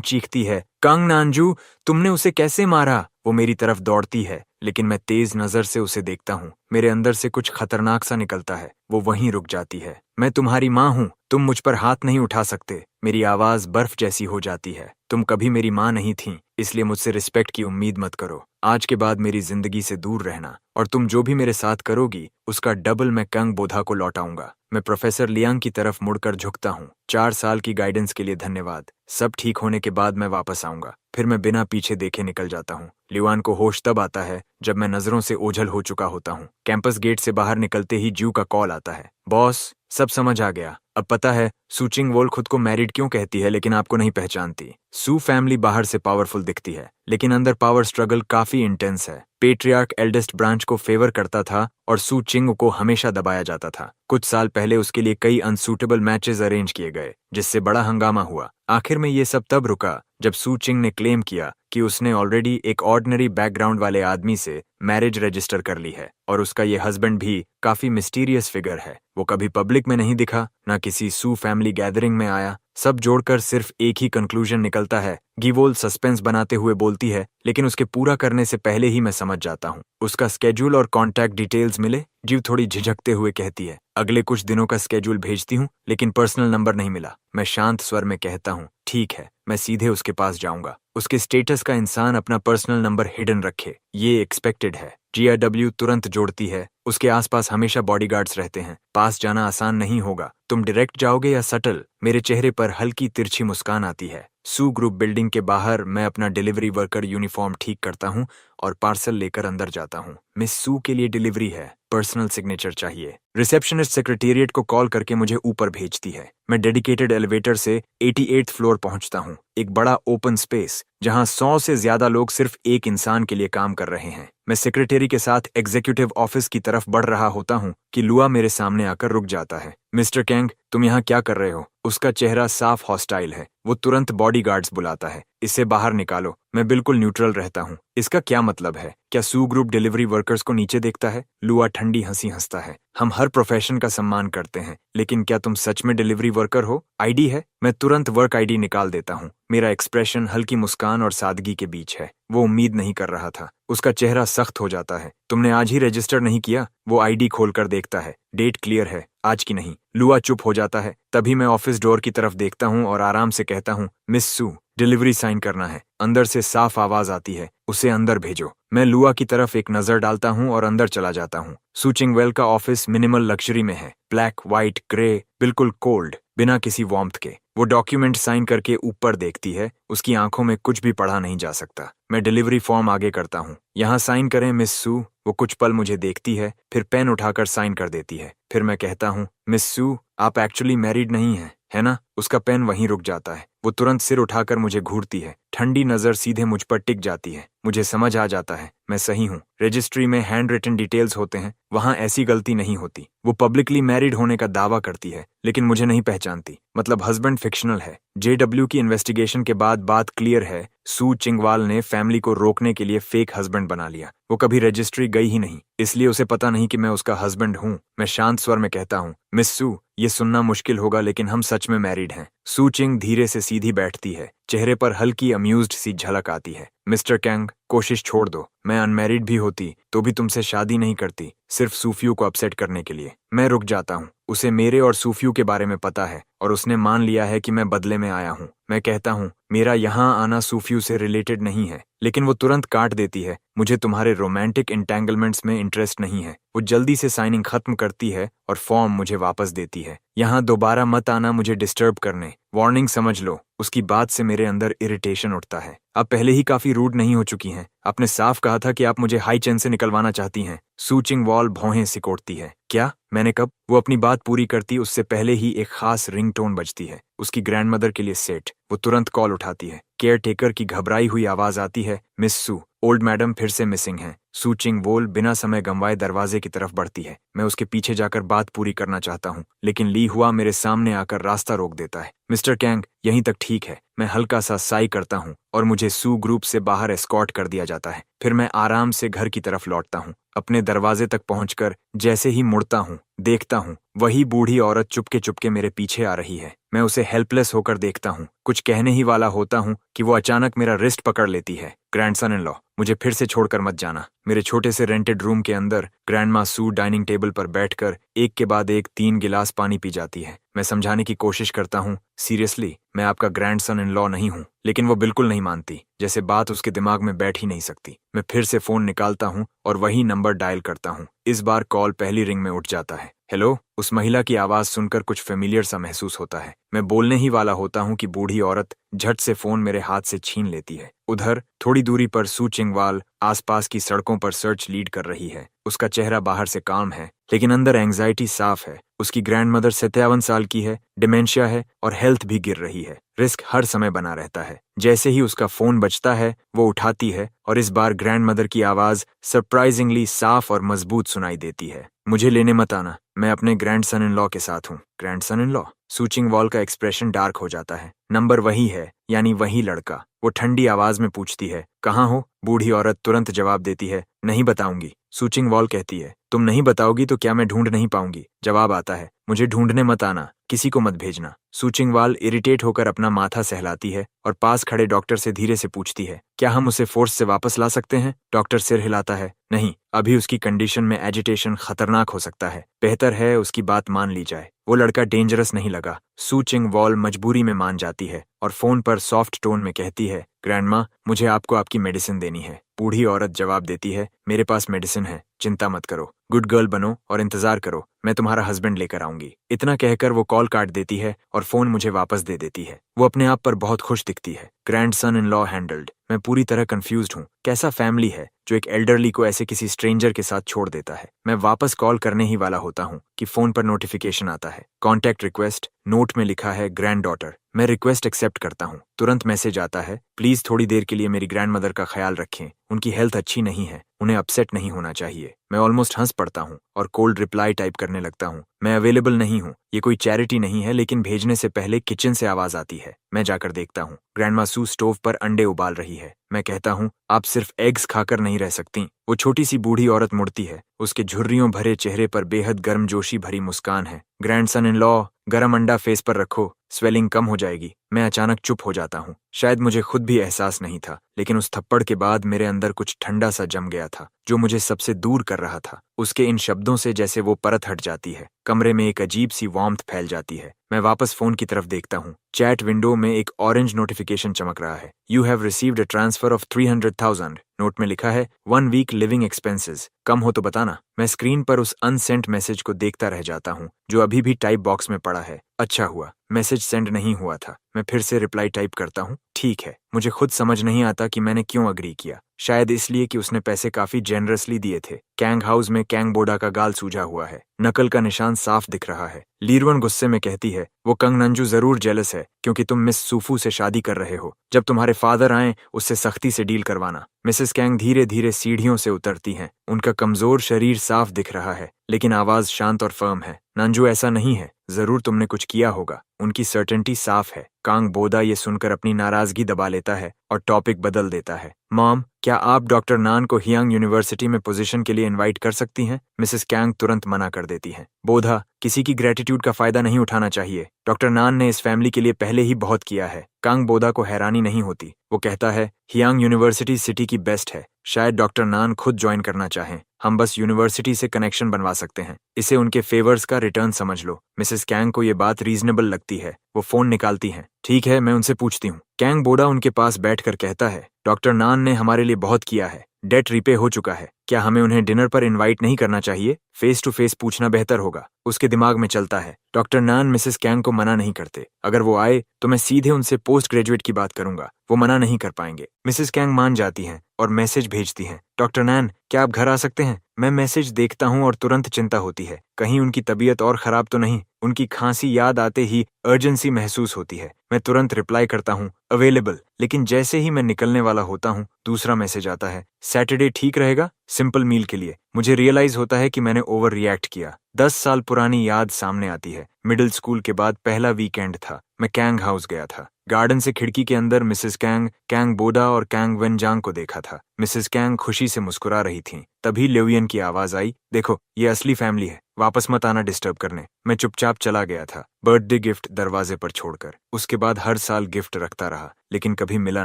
[SPEAKER 1] चीखती है, कंग नांजू, तुमने उसे कैसे मारा? वो मेरी तरफ दौड़ती है, लेकिन मैं तेज नजर से उसे देखता हूँ। मेरे अंदर से कुछ खतरनाक सा निकलता है। वो वहीं रुक जाती है। मैं तुम्हारी माँ हूँ, तुम मुझ पर हाथ नहीं उठा सकते। मेरी आवाज बर्फ जैसी हो जाती है। तुम कभी मेरी माँ नहीं थी, इसलिए मुझसे रिस्पेक्ट की उम्मीद मत करो। आज के बाद मेरी जिंदगी से दूर रहना, और तुम जो भी मेरे साथ करोगी उसका डबल मैं कंग बोधा को लौटाऊंगा। मैं प्रोफेसर लियांग की तरफ मुड़कर झुकता हूँ। 4 साल की गाइडेंस के लिए धन्यवाद। सब ठीक होने के बाद मैं वापस आऊंगा। फिर मैं बिना पीछे देखे निकल जाता हूँ। लिवान को होश तब आता है जब मैं नजरों से ओझल हो चुका होता हूँ। कैंपस गेट से बाहर निकलते ही जू का कॉल आता है, बॉस, सब समझ आ गया। अब पता है सू चिंग-वोल खुद को मैरिड क्यों कहती है, लेकिन आपको नहीं पहचानती। सू फैमिली बाहर से पावरफुल दिखती है, लेकिन अंदर पावर स्ट्रगल काफी इंटेंस है। पेट्रियार्क एल्डेस्ट ब्रांच को फेवर करता था और सू चिंग को हमेशा दबाया जाता था। कुछ साल पहले उसके लिए कई अनसूटेबल मैचेस अरेंज किए गए, जिससे बड़ा हंगामा हुआ। आखिर में ये सब तब रुका जब सू चिंग ने क्लेम किया कि उसने ऑलरेडी एक ऑर्डिनरी बैकग्राउंड वाले आदमी से मैरिज रजिस्टर कर ली है, और उसका ये हस्बैंड भी काफी मिस्टीरियस फिगर है। वो कभी पब्लिक में नहीं दिखा, ना किसी सू फैमिली गैदरिंग में आया। सब जोड़कर सिर्फ एक ही कंक्लूजन निकलता है। गिवोल सस्पेंस बनाते हुए बोलती है, लेकिन उसके पूरा करने से पहले ही मैं समझ जाता हूँ। उसका स्केड्यूल और कॉन्टैक्ट डिटेल्स मिले? जीव थोड़ी झिझकते हुए कहती है, अगले कुछ दिनों का स्केड्यूल भेजती हूँ, लेकिन पर्सनल नंबर नहीं मिला। मैं शांत स्वर में कहता हूँ, ठीक है, मैं सीधे उसके पास जाऊंगा। उसके स्टेटस का इंसान अपना पर्सनल नंबर हिडन रखे, ये एक्सपेक्टेड है। GRW तुरंत जोड़ती है, उसके आसपास हमेशा बॉडीगार्ड्स रहते हैं। पास जाना आसान नहीं होगा। तुम डायरेक्ट जाओगे या सटल? मेरे चेहरे पर हल्की तिरछी मुस्कान आती है। सू ग्रुप बिल्डिंग के बाहर मैं अपना डिलीवरी वर्कर यूनिफॉर्म ठीक करता हूँ और पार्सल लेकर अंदर जाता हूँ। मिस सू के लिए डिलीवरी है, पर्सनल सिग्नेचर चाहिए। रिसेप्शनिस्ट सेक्रेटेरिएट को कॉल करके मुझे ऊपर भेजती है। मैं डेडिकेटेड एलिवेटर से 88th फ्लोर पहुंचता हूँ। एक बड़ा ओपन स्पेस जहां 100 से ज्यादा लोग सिर्फ एक इंसान के लिए काम कर रहे हैं। मैं सेक्रेटरी के साथ एग्जीक्यूटिव ऑफिस की तरफ बढ़ रहा होता हूँ कि लुआ मेरे सामने आकर रुक जाता है। मिस्टर कैंग, तुम यहाँ क्या कर रहे हो? उसका चेहरा साफ हॉस्टाइल है। वो तुरंत बॉडीगार्ड्स बुलाता है, इसे बाहर निकालो। मैं बिल्कुल न्यूट्रल रहता हूँ। इसका क्या मतलब है? क्या सू ग्रुप डिलीवरी वर्कर्स को नीचे देखता है? लुआ ठंडी हंसी हंसता है। हम हर प्रोफेशन का सम्मान करते हैं, लेकिन क्या तुम सच में डिलीवरी वर्कर हो? आईडी है? मैं तुरंत वर्क आईडी निकाल देता हूँ। मेरा एक्सप्रेशन हल्की मुस्कान और सादगी के बीच है। वो उम्मीद नहीं कर रहा था। उसका चेहरा सख्त हो जाता है। तुमने आज ही रजिस्टर नहीं किया? वो आईडी खोलकर देखता है। डेट क्लियर है, आज की नहीं। लुआ चुप हो जाता है। तभी मैं ऑफिस डोर की तरफ देखता हूँ और आराम से कहता हूँ, मिस सू, डिलीवरी साइन करना है। अंदर से साफ आवाज आती है, उसे अंदर भेजो। मैं लुआ की तरफ एक नजर डालता हूँ और अंदर चला जाता हूँ। सू चिंग-वेल का ऑफिस मिनिमल लग्जरी में है। ब्लैक, व्हाइट, ग्रे, बिल्कुल कोल्ड, बिना किसी वार्मथ के। वो डॉक्यूमेंट साइन करके ऊपर देखती है। उसकी आंखों में कुछ भी पढ़ा नहीं जा सकता। मैं डिलीवरी फॉर्म आगे करता हूँ। यहाँ साइन करें मिस सू। वो कुछ पल मुझे देखती है, फिर पेन उठाकर साइन कर देती है। फिर मैं कहता हूँ, मिस सू, आप एक्चुअली मैरिड नहीं हैं, है ना? उसका पेन वहीं रुक जाता है। वो तुरंत सिर उठाकर मुझे घूरती है। ठंडी नजर सीधे मुझ पर टिक जाती है। मुझे समझ आ जाता है मैं सही हूँ। रजिस्ट्री में हैंड रिटन डिटेल्स होते हैं, वहां ऐसी गलती नहीं होती। वो पब्लिकली मैरिड होने का दावा करती है, लेकिन मुझे नहीं पहचानती। मतलब हस्बैंड फिक्शनल है। JW की इन्वेस्टिगेशन के बाद बात क्लियर है। सू चिंगवाल ने फैमिली को रोकने के लिए फेक हस्बैंड बना लिया। वो कभी रजिस्ट्री गई ही नहीं, इसलिए उसे पता नहीं कि मैं उसका हस्बैंड हूँ। मैं शांत स्वर में कहता हूँ, मिस सू, ये सुनना मुश्किल होगा, लेकिन हम सच में मैरिड हैं। सू चिंग धीरे से सीधी बैठती है। चेहरे पर हल्की अम्यूज्ड सी झलक आती है। मिस्टर कैंग, कोशिश छोड़ दो। मैं अनमैरिड भी होती तो भी तुमसे शादी नहीं करती, सिर्फ सूफियों को अपसेट करने के लिए। मैं रुक जाता हूँ। उसे मेरे और सूफियों के बारे में पता है और उसने मान लिया है कि मैं बदले में आया हूँ। मैं कहता हूँ, मेरा यहाँ आना सूफियों से रिलेटेड नहीं है। लेकिन वो तुरंत काट देती है, मुझे तुम्हारे रोमांटिक इंटेंगलमेंट्स में इंटरेस्ट नहीं है। वो जल्दी से साइनिंग खत्म करती है और फॉर्म मुझे वापस देती है। यहाँ दोबारा मत आना मुझे डिस्टर्ब करने, वार्निंग समझ लो। उसकी बात से मेरे अंदर इरिटेशन उठता है। आप पहले ही काफी रूड नहीं हो चुकी हैं? आपने साफ कहा था कि आप मुझे हाई चेन से निकलवाना चाहती हैं। सूचिंग वॉल भौहें सिकोड़ती है। क्या? मैंने कब? वो अपनी बात पूरी करती उससे पहले ही एक खास रिंगटोन बजती है, उसकी ग्रैंडमदर के लिए सेट। वो तुरंत कॉल उठाती है। केयर टेकर की घबराई हुई आवाज आती है, मिस सू, ओल्ड मैडम फिर से मिसिंग हैं। सूचिंग वोल बिना समय गंवाए दरवाजे की तरफ बढ़ती है। मैं उसके पीछे जाकर बात पूरी करना चाहता हूँ, लेकिन ली हुआ मेरे सामने आकर रास्ता रोक देता है। मिस्टर कैंग, यहीं तक ठीक है। मैं हल्का सा साई करता हूँ और मुझे सू ग्रुप से बाहर एस्कॉर्ट कर दिया जाता है। फिर मैं आराम से घर की तरफ लौटता हूँ। अपने दरवाजे तक पहुंचकर जैसे ही मुड़ता हूँ, देखता हूँ वही बूढ़ी औरत चुपके चुपके मेरे पीछे आ रही है। मैं उसे हेल्पलेस होकर देखता हूँ। कुछ कहने ही वाला होता हूँ कि वो अचानक मेरा रिस्ट पकड़ लेती है। ग्रैंडसन इन लॉ, मुझे फिर से छोड़कर मत जाना। मेरे छोटे से रेंटेड रूम के अंदर ग्रैंडमा सू डाइनिंग टेबल पर बैठकर एक के बाद एक 3 गिलास पानी पी जाती है। मैं समझाने की कोशिश करता हूँ, सीरियसली मैं आपका ग्रैंडसन इन लॉ नहीं हूँ, लेकिन वो बिल्कुल नहीं मानती, जैसे बात उसके दिमाग में बैठ ही नहीं सकती। मैं फिर से फोन निकालता हूँ और वही नंबर डायल करता हूँ। इस बार कॉल पहली रिंग में उठ जाता है। हेलो। उस महिला की आवाज सुनकर कुछ फेमिलियर सा महसूस होता है। मैं बोलने ही वाला होता हूँ कि बूढ़ी औरत झट से फोन मेरे हाथ से छीन लेती है। उधर थोड़ी दूरी पर सू चिंगवाल आसपास की सड़कों पर सर्च लीड कर रही है। उसका चेहरा बाहर से काम है, लेकिन अंदर एंग्जाइटी साफ है। उसकी ग्रैंडमदर 57 साल की है, डिमेंशिया है और हेल्थ भी गिर रही है। रिस्क हर समय बना रहता है। जैसे ही उसका फोन बजता है, वो उठाती है और इस बार ग्रैंडमदर की आवाज सरप्राइजिंगली साफ और मजबूत सुनाई देती है। मुझे लेने मत आना, मैं अपने ग्रैंडसन इन लॉ के साथ हूँ। Grandson in law? सूचिंग वॉल का एक्सप्रेशन डार्क हो जाता है। नंबर वही है, यानी वही लड़का। वो ठंडी आवाज में पूछती है, कहाँ हो? बूढ़ी औरत तुरंत जवाब देती है, नहीं बताऊंगी। सूचिंग वॉल कहती है, तुम नहीं बताओगी तो क्या मैं ढूंढ नहीं पाऊंगी? जवाब आता है, मुझे ढूंढने मत आना, किसी को मत भेजना। सूचिंग वाल इरिटेट होकर अपना माथा सहलाती है और पास खड़े डॉक्टर से धीरे से पूछती है, क्या हम उसे फोर्स से वापस ला सकते हैं? डॉक्टर सिर हिलाता है, नहीं, अभी उसकी कंडीशन में एजिटेशन खतरनाक हो सकता है, बेहतर है उसकी बात मान ली जाए। वो लड़का डेंजरस नहीं लगा। सूचिंग वॉल मजबूरी में मान जाती है और फोन पर सॉफ्ट टोन में कहती है, ग्रैंडमा, मुझे आपको आपकी मेडिसिन देनी है। बूढ़ी औरत जवाब देती है, मेरे पास मेडिसिन है, चिंता मत करो, गुड गर्ल बनो और इंतजार करो, मैं तुम्हारा हस्बैंड लेकर आऊंगी। इतना कहकर वो कॉल काट देती है और फोन मुझे वापस दे देती है। वो अपने आप पर बहुत खुश दिखती है। Grandson in law handled. मैं पूरी तरह कंफ्यूज्ड हूँ। कैसा फैमिली है जो एक एल्डरली को ऐसे किसी स्ट्रेंजर के साथ छोड़ देता है? मैं वापस कॉल करने ही वाला होता हूँ कि फोन पर नोटिफिकेशन आता है, कॉन्टैक्ट रिक्वेस्ट। नोट में लिखा है ग्रैंड डॉटर। मैं रिक्वेस्ट एक्सेप्ट करता हूँ। तुरंत मैसेज आता है, प्लीज थोड़ी देर के लिए मेरी ग्रैंडमदर का ख्याल रखें, उनकी हेल्थ अच्छी नहीं है, उन्हें अपसेट नहीं होना चाहिए। मैं ऑलमोस्ट हंस पड़ता हूँ और कोल्ड रिप्लाई टाइप करने लगता हूँ, मैं अवेलेबल नहीं हूँ। ये कोई चैरिटी नहीं है, लेकिन भेजने से पहले किचन से आवाज आती है। मैं जाकर देखता हूँ, ग्रैंडमा सू स्टोव पर अंडे उबाल रही है। मैं कहता हूँ, आप सिर्फ एग्स खाकर नहीं रह सकती। वो छोटी सी बूढ़ी औरत मुड़ती है। उसके झुर्रियों भरे चेहरे पर बेहद गर्मजोशी भरी मुस्कान है। ग्रैंडसन इन लॉ, गरम अंडा फेस पर रखो, स्वेलिंग कम हो जाएगी। मैं अचानक चुप हो जाता हूँ। शायद मुझे खुद भी एहसास नहीं था, लेकिन उस थप्पड़ के बाद मेरे अंदर कुछ ठंडा सा जम गया था, जो मुझे सबसे दूर कर रहा था। उसके इन शब्दों से जैसे वो परत हट जाती है, कमरे में एक अजीब सी वार्मथ फैल जाती है। मैं वापस फोन की तरफ देखता हूँ। चैट विंडो में एक ऑरेंज नोटिफिकेशन चमक रहा है, you have received a transfer of 300,000। Note में लिखा है 1 वीक लिविंग एक्सपेंसेस, कम हो तो बताना। मैं स्क्रीन पर उस अनसेंट मैसेज को देखता रह जाता हूँ, जो अभी भी टाइप बॉक्स में पड़ा है। अच्छा हुआ मैसेज सेंड नहीं हुआ था। मैं फिर से रिप्लाई टाइप करता हूँ, ठीक है। मुझे खुद समझ नहीं आता कि मैंने क्यों अग्री किया। शायद इसलिए कि उसने पैसे काफी जेनरसली दिए थे। कैंग हाउस में कैंग बोडा का गाल सूजा हुआ है, नकल का निशान साफ दिख रहा है। लीरवन गुस्से में कहती है, वो कंग नंजू जरूर जेलस है, क्योंकि तुम मिस सूफू से शादी कर रहे हो। जब तुम्हारे फादर आए, उससे सख्ती से डील करवाना। मिसेस कैंग धीरे धीरे सीढ़ियों से उतरती हैं। उनका कमजोर शरीर साफ दिख रहा है, लेकिन आवाज शांत और फर्म है। नंजू, ऐसा नहीं है, जरूर तुमने कुछ किया होगा। उनकी सर्टेनिटी साफ है। कांग बोदा ये सुनकर अपनी नाराजगी दबा लेता है और टॉपिक बदल देता है। मॉम, क्या आप डॉक्टर नान को हियांग यूनिवर्सिटी में पोजीशन के लिए इनवाइट कर सकती हैं? मिसेस कैंग तुरंत मना कर देती हैं। बोधा, किसी की ग्रेटिट्यूड का फायदा नहीं उठाना चाहिए। डॉक्टर नान ने इस फैमिली के लिए पहले ही बहुत किया है। कांग बोदा को हैरानी नहीं होती। वो कहता है, हियांग यूनिवर्सिटी सिटी की बेस्ट है। शायद डॉक्टर नान खुद ज्वाइन करना चाहें। हम बस यूनिवर्सिटी से कनेक्शन बनवा सकते हैं। इसे उनके फेवर्स का रिटर्न समझ लो। मिसेस कैंग को ये बात रीजनेबल लगती है। वो फोन निकालती हैं। ठीक है, मैं उनसे पूछती हूँ। कैंग बोडा उनके पास बैठकर कहता है, डॉक्टर नान ने हमारे लिए बहुत किया है, डेट रीपे हो चुका है, क्या हमें उन्हें डिनर पर इनवाइट नहीं करना चाहिए? फेस टू फेस पूछना बेहतर होगा। उसके दिमाग में चलता है, डॉक्टर नान मिसेस कैंग को मना नहीं करते, अगर वो आए तो मैं सीधे उनसे पोस्ट ग्रेजुएट की बात करूंगा, वो मना नहीं कर पाएंगे। मिसेस कैंग मान जाती हैं और मैसेज भेजती हैं, डॉक्टर नान क्या आप घर आ सकते हैं? मैं मैसेज देखता हूं और तुरंत चिंता होती है, कहीं उनकी तबीयत और खराब तो नहीं। उनकी खांसी याद आते ही अर्जेंसी महसूस होती है। मैं तुरंत रिप्लाई करता हूं, अवेलेबल। लेकिन जैसे ही मैं निकलने वाला होता हूं, दूसरा मैसेज आता है, सैटरडे ठीक रहेगा सिंपल मील के लिए। मुझे रियलाइज होता है कि मैंने ओवर रिएक्ट किया। 10 साल पुरानी याद सामने आती है। मिडिल स्कूल के बाद पहला वीकेंड था। मैं कैंग हाउस गया था। गार्डन से खिड़की के अंदर मिसेस कैंग, कैंग बोडा और कैंग वेनजांग को देखा था। मिसेस कैंग खुशी से मुस्कुरा रही थीं। तभी लेवियन की आवाज आई, देखो ये असली फैमिली है, वापस मत आना डिस्टर्ब करने। मैं चुपचाप चला गया था, बर्थडे गिफ्ट दरवाजे पर छोड़कर। उसके बाद हर साल गिफ्ट रखता रहा, लेकिन कभी मिला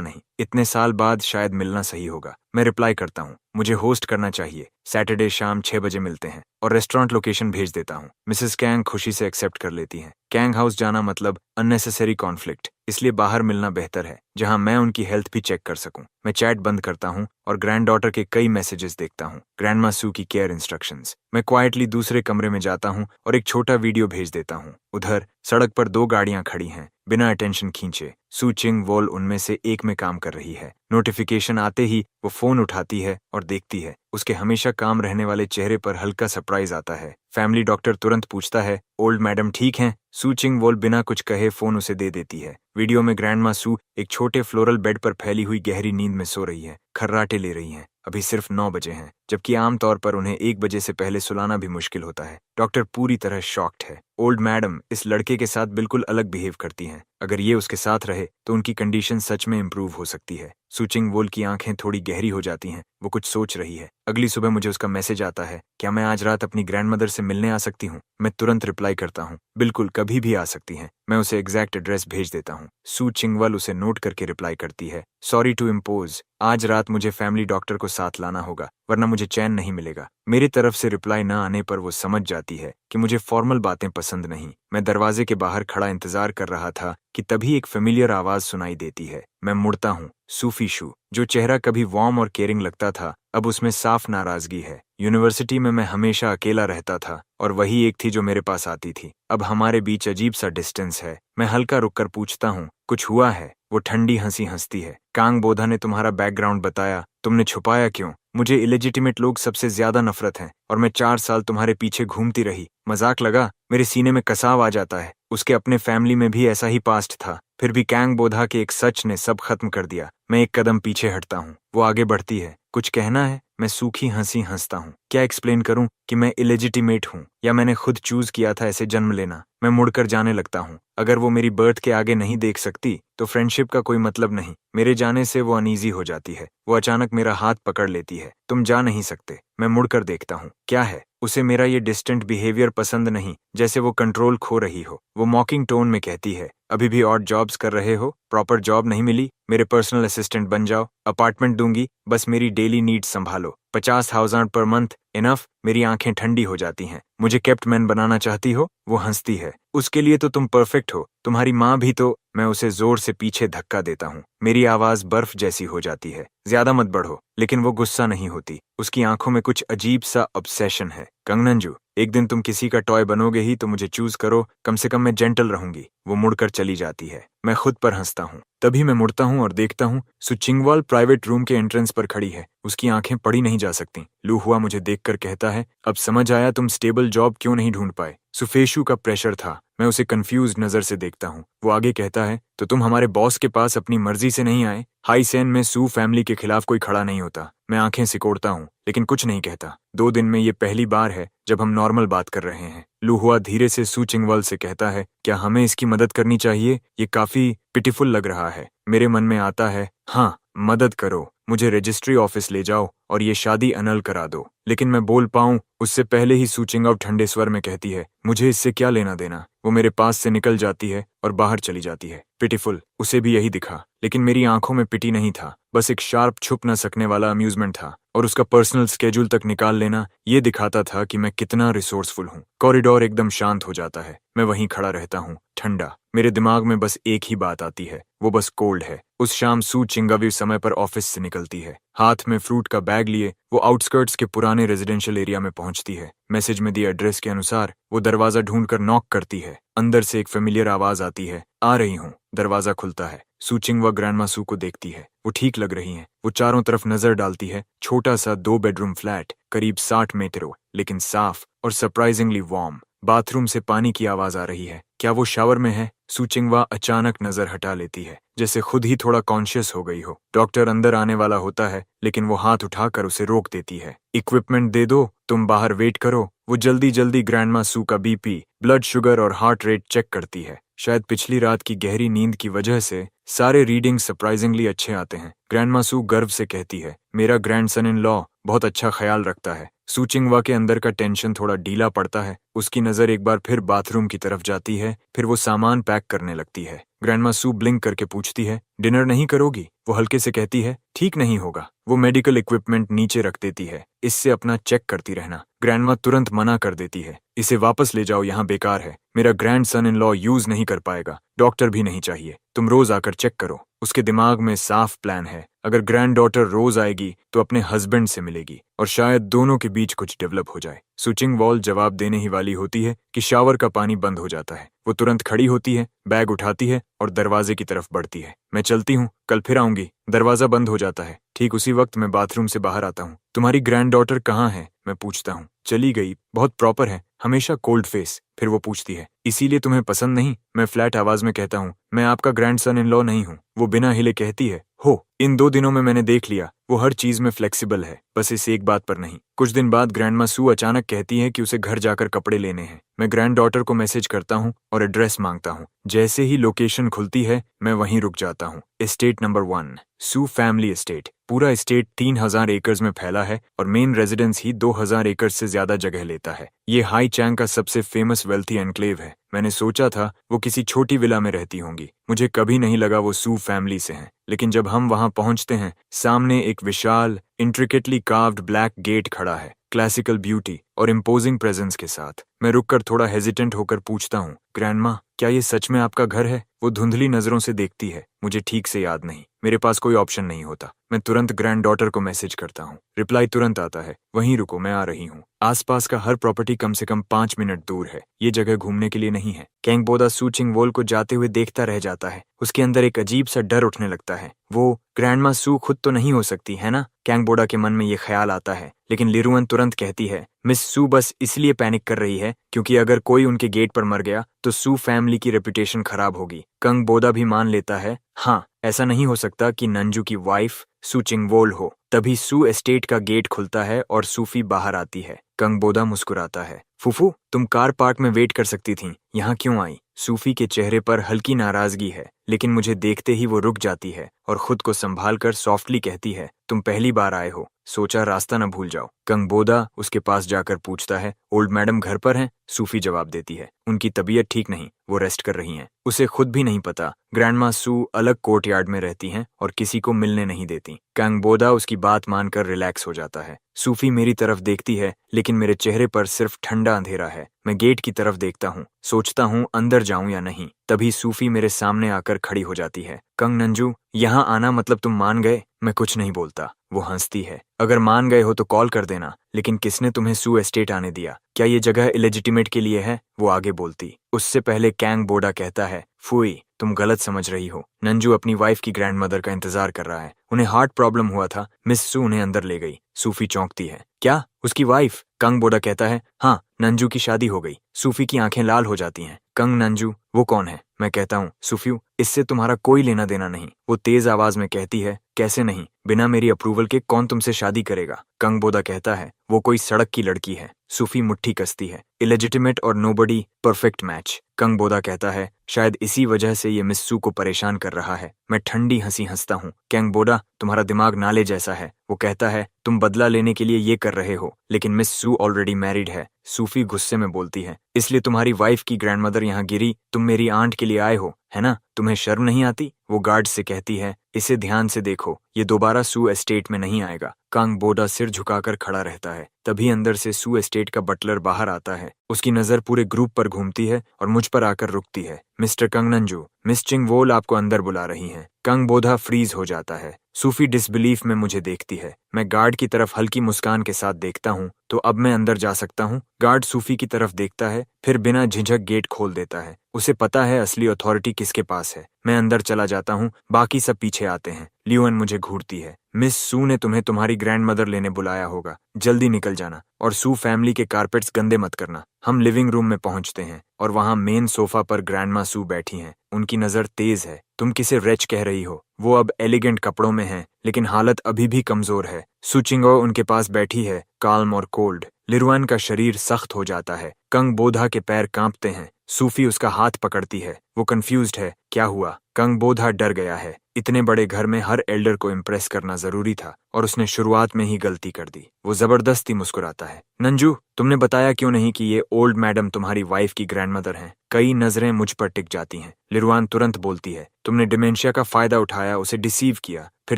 [SPEAKER 1] नहीं। इतने साल बाद शायद मिलना सही होगा। मैं रिप्लाई करता हूँ, मुझे होस्ट करना चाहिए, सैटरडे शाम 6 बजे मिलते हैं, और रेस्टोरेंट लोकेशन भेज देता हूँ। मिसेस कैंग खुशी से एक्सेप्ट कर लेती हैं। कैंग हाउस जाना मतलब अननेसेसरी कॉन्फ्लिक्ट, इसलिए बाहर मिलना बेहतर है, जहां मैं उनकी हेल्थ भी चेक कर सकूं। मैं चैट बंद करता हूं और ग्रैंड डॉटर के कई मैसेजेस देखता हूं, ग्रैंडमा सू की केयर इंस्ट्रक्शंस। मैं क्वाइटली दूसरे कमरे में जाता हूं और एक छोटा वीडियो भेज देता हूं। उधर सड़क पर 2 गाड़ियां खड़ी हैं, बिना अटेंशन खींचे। सू चिंग वॉल उनमें से एक में काम कर रही है। नोटिफिकेशन आते ही वो फोन उठाती है और देखती है। उसके हमेशा काम रहने वाले चेहरे पर हल्का सरप्राइज आता है। फैमिली डॉक्टर तुरंत पूछता है, ओल्ड मैडम ठीक हैं? सू चिंग वॉल बिना कुछ कहे फोन उसे दे देती है। वीडियो में ग्रैंडमा सू एक छोटे फ्लोरल बेड पर फैली हुई गहरी नींद में सो रही है, खर्राटे ले रही हैं। अभी सिर्फ 9 बजे हैं, जबकि आमतौर पर उन्हें 1 बजे से पहले सुलाना भी मुश्किल होता है। डॉक्टर पूरी तरह शॉक्ड है। ओल्ड मैडम इस लड़के के साथ बिल्कुल अलग बिहेव करती हैं। अगर ये उसके साथ रहे तो उनकी कंडीशन सच में इंप्रूव हो सकती है। सू चिंग वॉल की आंखें थोड़ी गहरी हो जाती हैं। वो कुछ सोच रही है। अगली सुबह मुझे उसका मैसेज आता है, क्या मैं आज रात अपनी ग्रैंडमदर से मिलने आ सकती हूँ? मैं तुरंत रिप्लाई करता हूँ, बिल्कुल कभी भी आ सकती हैं। मैं उसे एग्जैक्ट एड्रेस भेज देता हूँ। सू चिंगवल उसे नोट करके रिप्लाई करती है, सॉरी टू इम्पोज, आज रात मुझे फैमिली डॉक्टर को साथ लाना होगा, वरना मुझे चैन नहीं मिलेगा। मेरी तरफ से रिप्लाई न आने पर वो समझ जाती है कि मुझे फॉर्मल बातें पसंद नहीं। मैं दरवाजे के बाहर खड़ा इंतजार कर रहा था कि तभी एक फेमिलियर आवाज सुनाई देती है। मैं मुड़ता हूँ। सूफी शू, जो चेहरा कभी वार्म और केयरिंग लगता था, अब उसमें साफ नाराजगी है। यूनिवर्सिटी में मैं हमेशा अकेला रहता था और वही एक थी जो मेरे पास आती थी। अब हमारे बीच अजीब सा डिस्टेंस है। मैं हल्का रुककर पूछता हूँ, कुछ हुआ है? वो ठंडी हंसी हंसती है। कांग बोधा ने तुम्हारा बैकग्राउंड बताया, तुमने छुपाया क्यों? मुझे इलेजिटिमेट लोग सबसे ज्यादा नफरत है और मैं 4 साल तुम्हारे पीछे घूमती रही। मजाक लगा? मेरे सीने में कसाव आ जाता है। उसके अपने फैमिली में भी ऐसा ही पास्ट था। फिर भी कैंग बोधा के एक सच ने सब खत्म कर दिया। मैं एक कदम पीछे हटता हूँ। वो आगे बढ़ती है, कुछ कहना है? मैं सूखी हंसी हंसता हूँ। क्या एक्सप्लेन करूं कि मैं इलेजिटिमेट हूँ या मैंने खुद चूज किया था ऐसे जन्म लेना? मैं मुड़कर जाने लगता हूँ। अगर वो मेरी बर्थ के आगे नहीं देख सकती तो फ्रेंडशिप का कोई मतलब नहीं। मेरे जाने से वो अनईजी हो जाती है। वो अचानक मेरा हाथ पकड़ लेती है, तुम जा नहीं सकते। मैं मुड़कर देखता हूँ, क्या है? उसे मेरा ये डिस्टेंट बिहेवियर पसंद नहीं, जैसे वो कंट्रोल खो रही हो। वो मॉकिंग टोन में कहती है, अभी भी ऑड जॉब्स कर रहे हो? प्रॉपर जॉब नहीं मिली? मेरे पर्सनल असिस्टेंट बन जाओ, अपार्टमेंट दूंगी, बस मेरी डेली नीड्स संभालो। 50,000 पर मंथ इनफ? मेरी आंखें ठंडी हो जाती हैं। मुझे केप्ट मैन बनाना चाहती हो? वो हंसती है, उसके लिए तो तुम परफेक्ट हो, तुम्हारी माँ भी तो। मैं उसे जोर से पीछे धक्का देता हूँ। मेरी आवाज बर्फ जैसी हो जाती है, ज्यादा मत बढ़ो। लेकिन वो गुस्सा नहीं होती। उसकी आंखों में कुछ अजीब सा ऑब्सेशन है। कंगनंजू, एक दिन तुम किसी का टॉय बनोगे ही तो मुझे चूज करो, कम से कम मैं जेंटल रहूंगी। वो मुड़कर चली जाती है। मैं खुद पर हंसता हूँ। तभी मैं मुड़ता हूँ और देखता हूँ सुचिंगवाल प्राइवेट रूम के एंट्रेंस पर खड़ी है। उसकी आंखें पड़ी नहीं जा सकती। लू हुआ मुझे देखकर कहता है, अब समझ आया तुम स्टेबल जॉब क्यों नहीं ढूंढ पाए। सुफेशु का प्रेशर था। मैं उसे कंफ्यूज नजर से देखता हूँ। वो आगे कहता है, तो तुम हमारे बॉस के पास अपनी मर्जी से नहीं आए? हाई सेन में सू फैमिली के खिलाफ कोई खड़ा नहीं होता। मैं आंखें सिकोड़ता हूँ लेकिन कुछ नहीं कहता। 2 दिन में ये पहली बार है जब हम नॉर्मल बात कर रहे हैं। लू हुआ धीरे से सू चिंगवल से कहता है, क्या हमें इसकी मदद करनी चाहिए? ये काफी पिटीफुल लग रहा है। मेरे मन में आता है, हाँ मदद करो, मुझे रजिस्ट्री ऑफिस ले जाओ और ये शादी अनल करा दो। लेकिन मैं बोल पाऊं उससे पहले ही सू चिंगव ठंडे स्वर में कहती है, मुझे इससे क्या लेना देना। वो मेरे पास से निकल जाती है और बाहर चली जाती है। पिटीफुल, उसे भी यही दिखा, लेकिन मेरी आंखों में पिटी नहीं था, बस एक शार्प छुप न सकने वाला अम्यूजमेंट था। और उसका पर्सनल स्केड्यूल तक निकाल लेना ये दिखाता था कि मैं कितना रिसोर्सफुल हूँ। कॉरिडोर एकदम शांत हो जाता है। मैं वहीं खड़ा रहता हूँ, ठंडा। मेरे दिमाग में बस एक ही बात आती है, वो बस कोल्ड है। उस शाम सू चिंगावी समय पर ऑफिस से निकलती है। हाथ में फ्रूट का बैग लिए वो आउटस्कर्ट्स के पुराने रेजिडेंशियल एरिया में पहुंचती है। मैसेज में दिए एड्रेस के अनुसार वो दरवाजा ढूंढकर नॉक करती है। अंदर से एक फेमिलियर आवाज आती है, आ रही हूँ। दरवाजा खुलता है। सू चिंगवा ग्रैंडमा सू को देखती है। वो ठीक लग रही हैं। वो चारों तरफ नजर डालती है। छोटा सा 2 बेडरूम फ्लैट, करीब 60 मीटर, लेकिन साफ और सरप्राइजिंगली वार्म। बाथरूम से पानी की आवाज आ रही है। क्या वो शावर में है? सू चिंगवा अचानक नजर हटा लेती है, जैसे खुद ही थोड़ा कॉन्शियस हो गई हो। डॉक्टर अंदर आने वाला होता है, लेकिन वो हाथ उठाकर उसे रोक देती है। इक्विपमेंट दे दो, तुम बाहर वेट करो। वो जल्दी जल्दी ग्रैंडमा सू का बीपी, ब्लड शुगर और हार्ट रेट चेक करती है। शायद पिछली रात की गहरी नींद की वजह से सारे रीडिंग सरप्राइजिंगली अच्छे आते हैं। ग्रैंडमा सू गर्व से कहती है, मेरा ग्रैंडसन इन लॉ बहुत अच्छा ख्याल रखता है। सू चिंगवा के अंदर का टेंशन थोड़ा ढीला पड़ता है। उसकी नजर एक बार फिर बाथरूम की तरफ जाती है, फिर वो सामान पैक करने लगती है। ग्रैंडमा सू ब्लिंक करके पूछती है, डिनर नहीं करोगी? वो हल्के से कहती है, ठीक नहीं होगा। वो मेडिकल इक्विपमेंट नीचे रख देती है, इससे अपना चेक करती रहना। ग्रैंडमा तुरंत मना कर देती है, इसे वापस ले जाओ, यहाँ बेकार है। मेरा ग्रैंडसन इन लॉ यूज नहीं कर पाएगा, डॉक्टर भी नहीं चाहिए। तुम रोज आकर चेक करो। उसके दिमाग में साफ प्लान है। अगर ग्रैंड डॉटर रोज आएगी तो अपने हस्बैंड से मिलेगी और शायद दोनों के बीच कुछ डेवलप हो जाए। सुचिंग वॉल जवाब देने ही वाली होती है कि शावर का पानी बंद हो जाता है। वो तुरंत खड़ी होती है, बैग उठाती है और दरवाजे की तरफ बढ़ती है। मैं चलती हूँ, कल फिर आऊंगी। दरवाजा बंद हो जाता है। ठीक उसी वक्त मैं बाथरूम से बाहर आता हूँ। तुम्हारी ग्रैंड डॉटर कहाँ है? मैं पूछता हूँ। चली गई, बहुत प्रॉपर है, हमेशा कोल्ड फेस। फिर वो पूछती है, इसीलिए तुम्हें पसंद नहीं? मैं फ्लैट आवाज में कहता हूँ, मैं आपका ग्रैंडसन इन लॉ नहीं हूँ। वो बिना हिले कहती है, हो, इन 2 दिनों में मैंने देख लिया, वो हर चीज में फ्लेक्सिबल है, बस इस एक बात पर नहीं। कुछ दिन बाद ग्रैंडमा सू अचानक कहती है कि उसे घर जाकर कपड़े लेने हैं। मैं ग्रैंड डॉटर को मैसेज करता हूँ और एड्रेस मांगता हूँ। जैसे ही लोकेशन खुलती है, मैं वहीं रुक जाता हूँ। एस्टेट नंबर 1, सू फैमिली एस्टेट। पूरा एस्टेट 3000 एकर्स में फैला है और मेन रेजिडेंस ही 2000 एकर्स से ज्यादा जगह लेता है। ये हाई चैंग का सबसे फेमस वेल्थी एनक्लेव है। मैंने सोचा था वो किसी छोटी विला में रहती होंगी। मुझे कभी नहीं लगा वो सू फैमिली से हैं। लेकिन जब हम वहां पहुंचते हैं, सामने एक विशाल इंट्रिकेटली कार्व्ड ब्लैक गेट खड़ा है, क्लासिकल ब्यूटी और इम्पोजिंग प्रेजेंस के साथ। मैं रुककर थोड़ा हेजिटेंट होकर पूछता हूँ, ग्रैंडमा, क्या ये सच में आपका घर है? वो धुंधली नजरों से देखती है। मुझे ठीक से याद नहीं, मेरे पास कोई ऑप्शन नहीं होता। मैं तुरंत ग्रैंड डॉटर को मैसेज करता हूँ। रिप्लाई तुरंत आता है, वहीं रुको, मैं आ रही हूँ। आसपास का हर प्रॉपर्टी कम से कम 5 मिनट दूर है। ये जगह घूमने के लिए नहीं है। कैंगबोदा सू चिंगवोल को जाते हुए देखता रह जाता है। उसके अंदर एक अजीब सा डर उठने लगता है। वो ग्रैंडमा सू खुद तो नहीं हो सकती है ना? कैंगबोडा के मन में ये ख्याल आता है, लेकिन लिरुअन तुरंत कहती है, मिस सू बस इसलिए पैनिक कर रही है क्योंकि अगर कोई उनके गेट पर मर गया तो सू फैमिली की रेपुटेशन खराब होगी। कंगबोदा भी मान लेता है, हाँ, ऐसा नहीं हो सकता कि नंजू की वाइफ सू चिंगवोल हो। तभी सू एस्टेट का गेट खुलता है और सूफी बाहर आती है। कंगबोदा मुस्कुराता है, फूफू, तुम कार पार्क में वेट कर सकती थीं, यहाँ क्यों आई? सूफी के चेहरे पर हल्की नाराजगी है, लेकिन मुझे देखते ही वो रुक जाती है और खुद को संभाल कर सॉफ्टली कहती है, तुम पहली बार आए हो, सोचा रास्ता न भूल जाओ। कंगबोदा उसके पास जाकर पूछता है, ओल्ड मैडम घर पर हैं? सूफी जवाब देती है, उनकी तबीयत ठीक नहीं, वो रेस्ट कर रही हैं। उसे खुद भी नहीं पता ग्रैंडमा सू अलग कोर्टयार्ड में रहती हैं और किसी को मिलने नहीं देती। कंगबोदा उसकी बात मानकर रिलैक्स हो जाता है। सूफी मेरी तरफ देखती है, लेकिन मेरे चेहरे पर सिर्फ ठंडा अंधेरा है। मैं गेट की तरफ देखता हूँ, सोचता हूँ अंदर जाऊं या नहीं। तभी सूफी मेरे सामने आकर खड़ी हो जाती है। कंग नंजू, यहाँ आना मतलब तुम मान गए? मैं कुछ नहीं बोलता। वो हंसती है, अगर मान गए हो तो कॉल कर देना, लेकिन किसने तुम्हें सू एस्टेट आने दिया? क्या ये जगह इलेजिटिमेट के लिए है? वो आगे बोलती। उससे पहले कैंगबोडा कहता है, फुई, तुम गलत समझ रही हो। नंजू अपनी वाइफ की ग्रैंडमदर का इंतजार कर रहा है। उन्हें हार्ट प्रॉब्लम हुआ था, मिस सू उन्हें अंदर ले गई। सूफी चौंकती है, क्या उसकी वाइफ? कंगबोडा कहता है, हाँ, नंजू की शादी हो गई। सूफी की आंखें लाल हो जाती हैं। कंग नंजू, वो कौन है? मैं कहता हूँ, सूफियू, इससे तुम्हारा कोई लेना देना नहीं। वो तेज आवाज में कहती है, कैसे नहीं? बिना मेरी अप्रूवल के कौन तुमसे शादी करेगा? कंगबोदा कहता है, वो कोई सड़क की लड़की है। सूफी मुट्ठी कसती है, इलेजिटिमेट और नोबडी, परफेक्ट मैच। कंगबोदा कहता है, शायद इसी वजह से ये मिस सू को परेशान कर रहा है। मैं ठंडी हंसी हंसता हूँ। कैंगबोडा, तुम्हारा दिमाग नाले जैसा है। वो कहता है, तुम बदला लेने के लिए ये कर रहे हो, लेकिन मिस सू ऑलरेडी मैरिड है। सूफी गुस्से में बोलती है, इसलिए तुम्हारी वाइफ की ग्रैंडमदर यहाँ गिरी, तुम मेरी आंट के लिए आए हो, है ना? तुम्हें शर्म नहीं आती? वो गार्ड से कहती है, इसे ध्यान से देखो, ये दोबारा सू एस्टेट में नहीं आएगा। कांग बोधा सिर झुकाकर खड़ा रहता है। तभी अंदर से सू एस्टेट का बटलर बाहर आता है। उसकी नजर पूरे ग्रुप पर घूमती है और मुझ पर आकर रुकती है। मिस्टर कंग नंजू, मिस चिंग वोल आपको अंदर बुला रही हैं। कंग बोधा फ्रीज हो जाता है। सूफी डिसबिलीफ में मुझे देखती है। मैं गार्ड की तरफ हल्की मुस्कान के साथ देखता हूँ। तो अब मैं अंदर जा सकता हूँ? गार्ड सूफी की तरफ देखता है, फिर बिना झिझक गेट खोल देता है। उसे पता है असली अथॉरिटी किसके पास है। मैं अंदर चला जाता हूँ, बाकी सब पीछे आते हैं। लियोन मुझे घूरती है। मिस सू ने तुम्हें तुम्हारी ग्रैंडमदर लेने बुलाया होगा, जल्दी निकल जाना, और सू फैमिली के कारपेट्स गंदे मत करना। हम लिविंग रूम में पहुंचते हैं और वहां मेन सोफा पर ग्रैंडमा सू बैठी हैं। उनकी नजर तेज है। तुम किसे रेच कह रही हो? वो अब एलिगेंट कपड़ों में हैं, लेकिन हालत अभी भी कमजोर है। सुचिंगो उनके पास बैठी है, काल्म और कोल्ड। लिरुआन का शरीर सख्त हो जाता है। कंग बोधा के पैर कांपते हैं। सूफी उसका हाथ पकड़ती है। वो कंफ्यूज्ड है। क्या हुआ? कंग बोधा डर गया है। इतने बड़े घर में हर एल्डर को इम्प्रेस करना जरूरी था और उसने शुरुआत में ही गलती कर दी। वो जबरदस्ती मुस्कुराता है। नंजू, तुमने बताया क्यों नहीं कि ये ओल्ड मैडम तुम्हारी वाइफ की ग्रैंडमदर हैं? कई नजरें मुझ पर टिक जाती हैं। लिरुआन तुरंत बोलती है, तुमने डिमेंशिया का फायदा उठाया, उसे डिसीव किया। फिर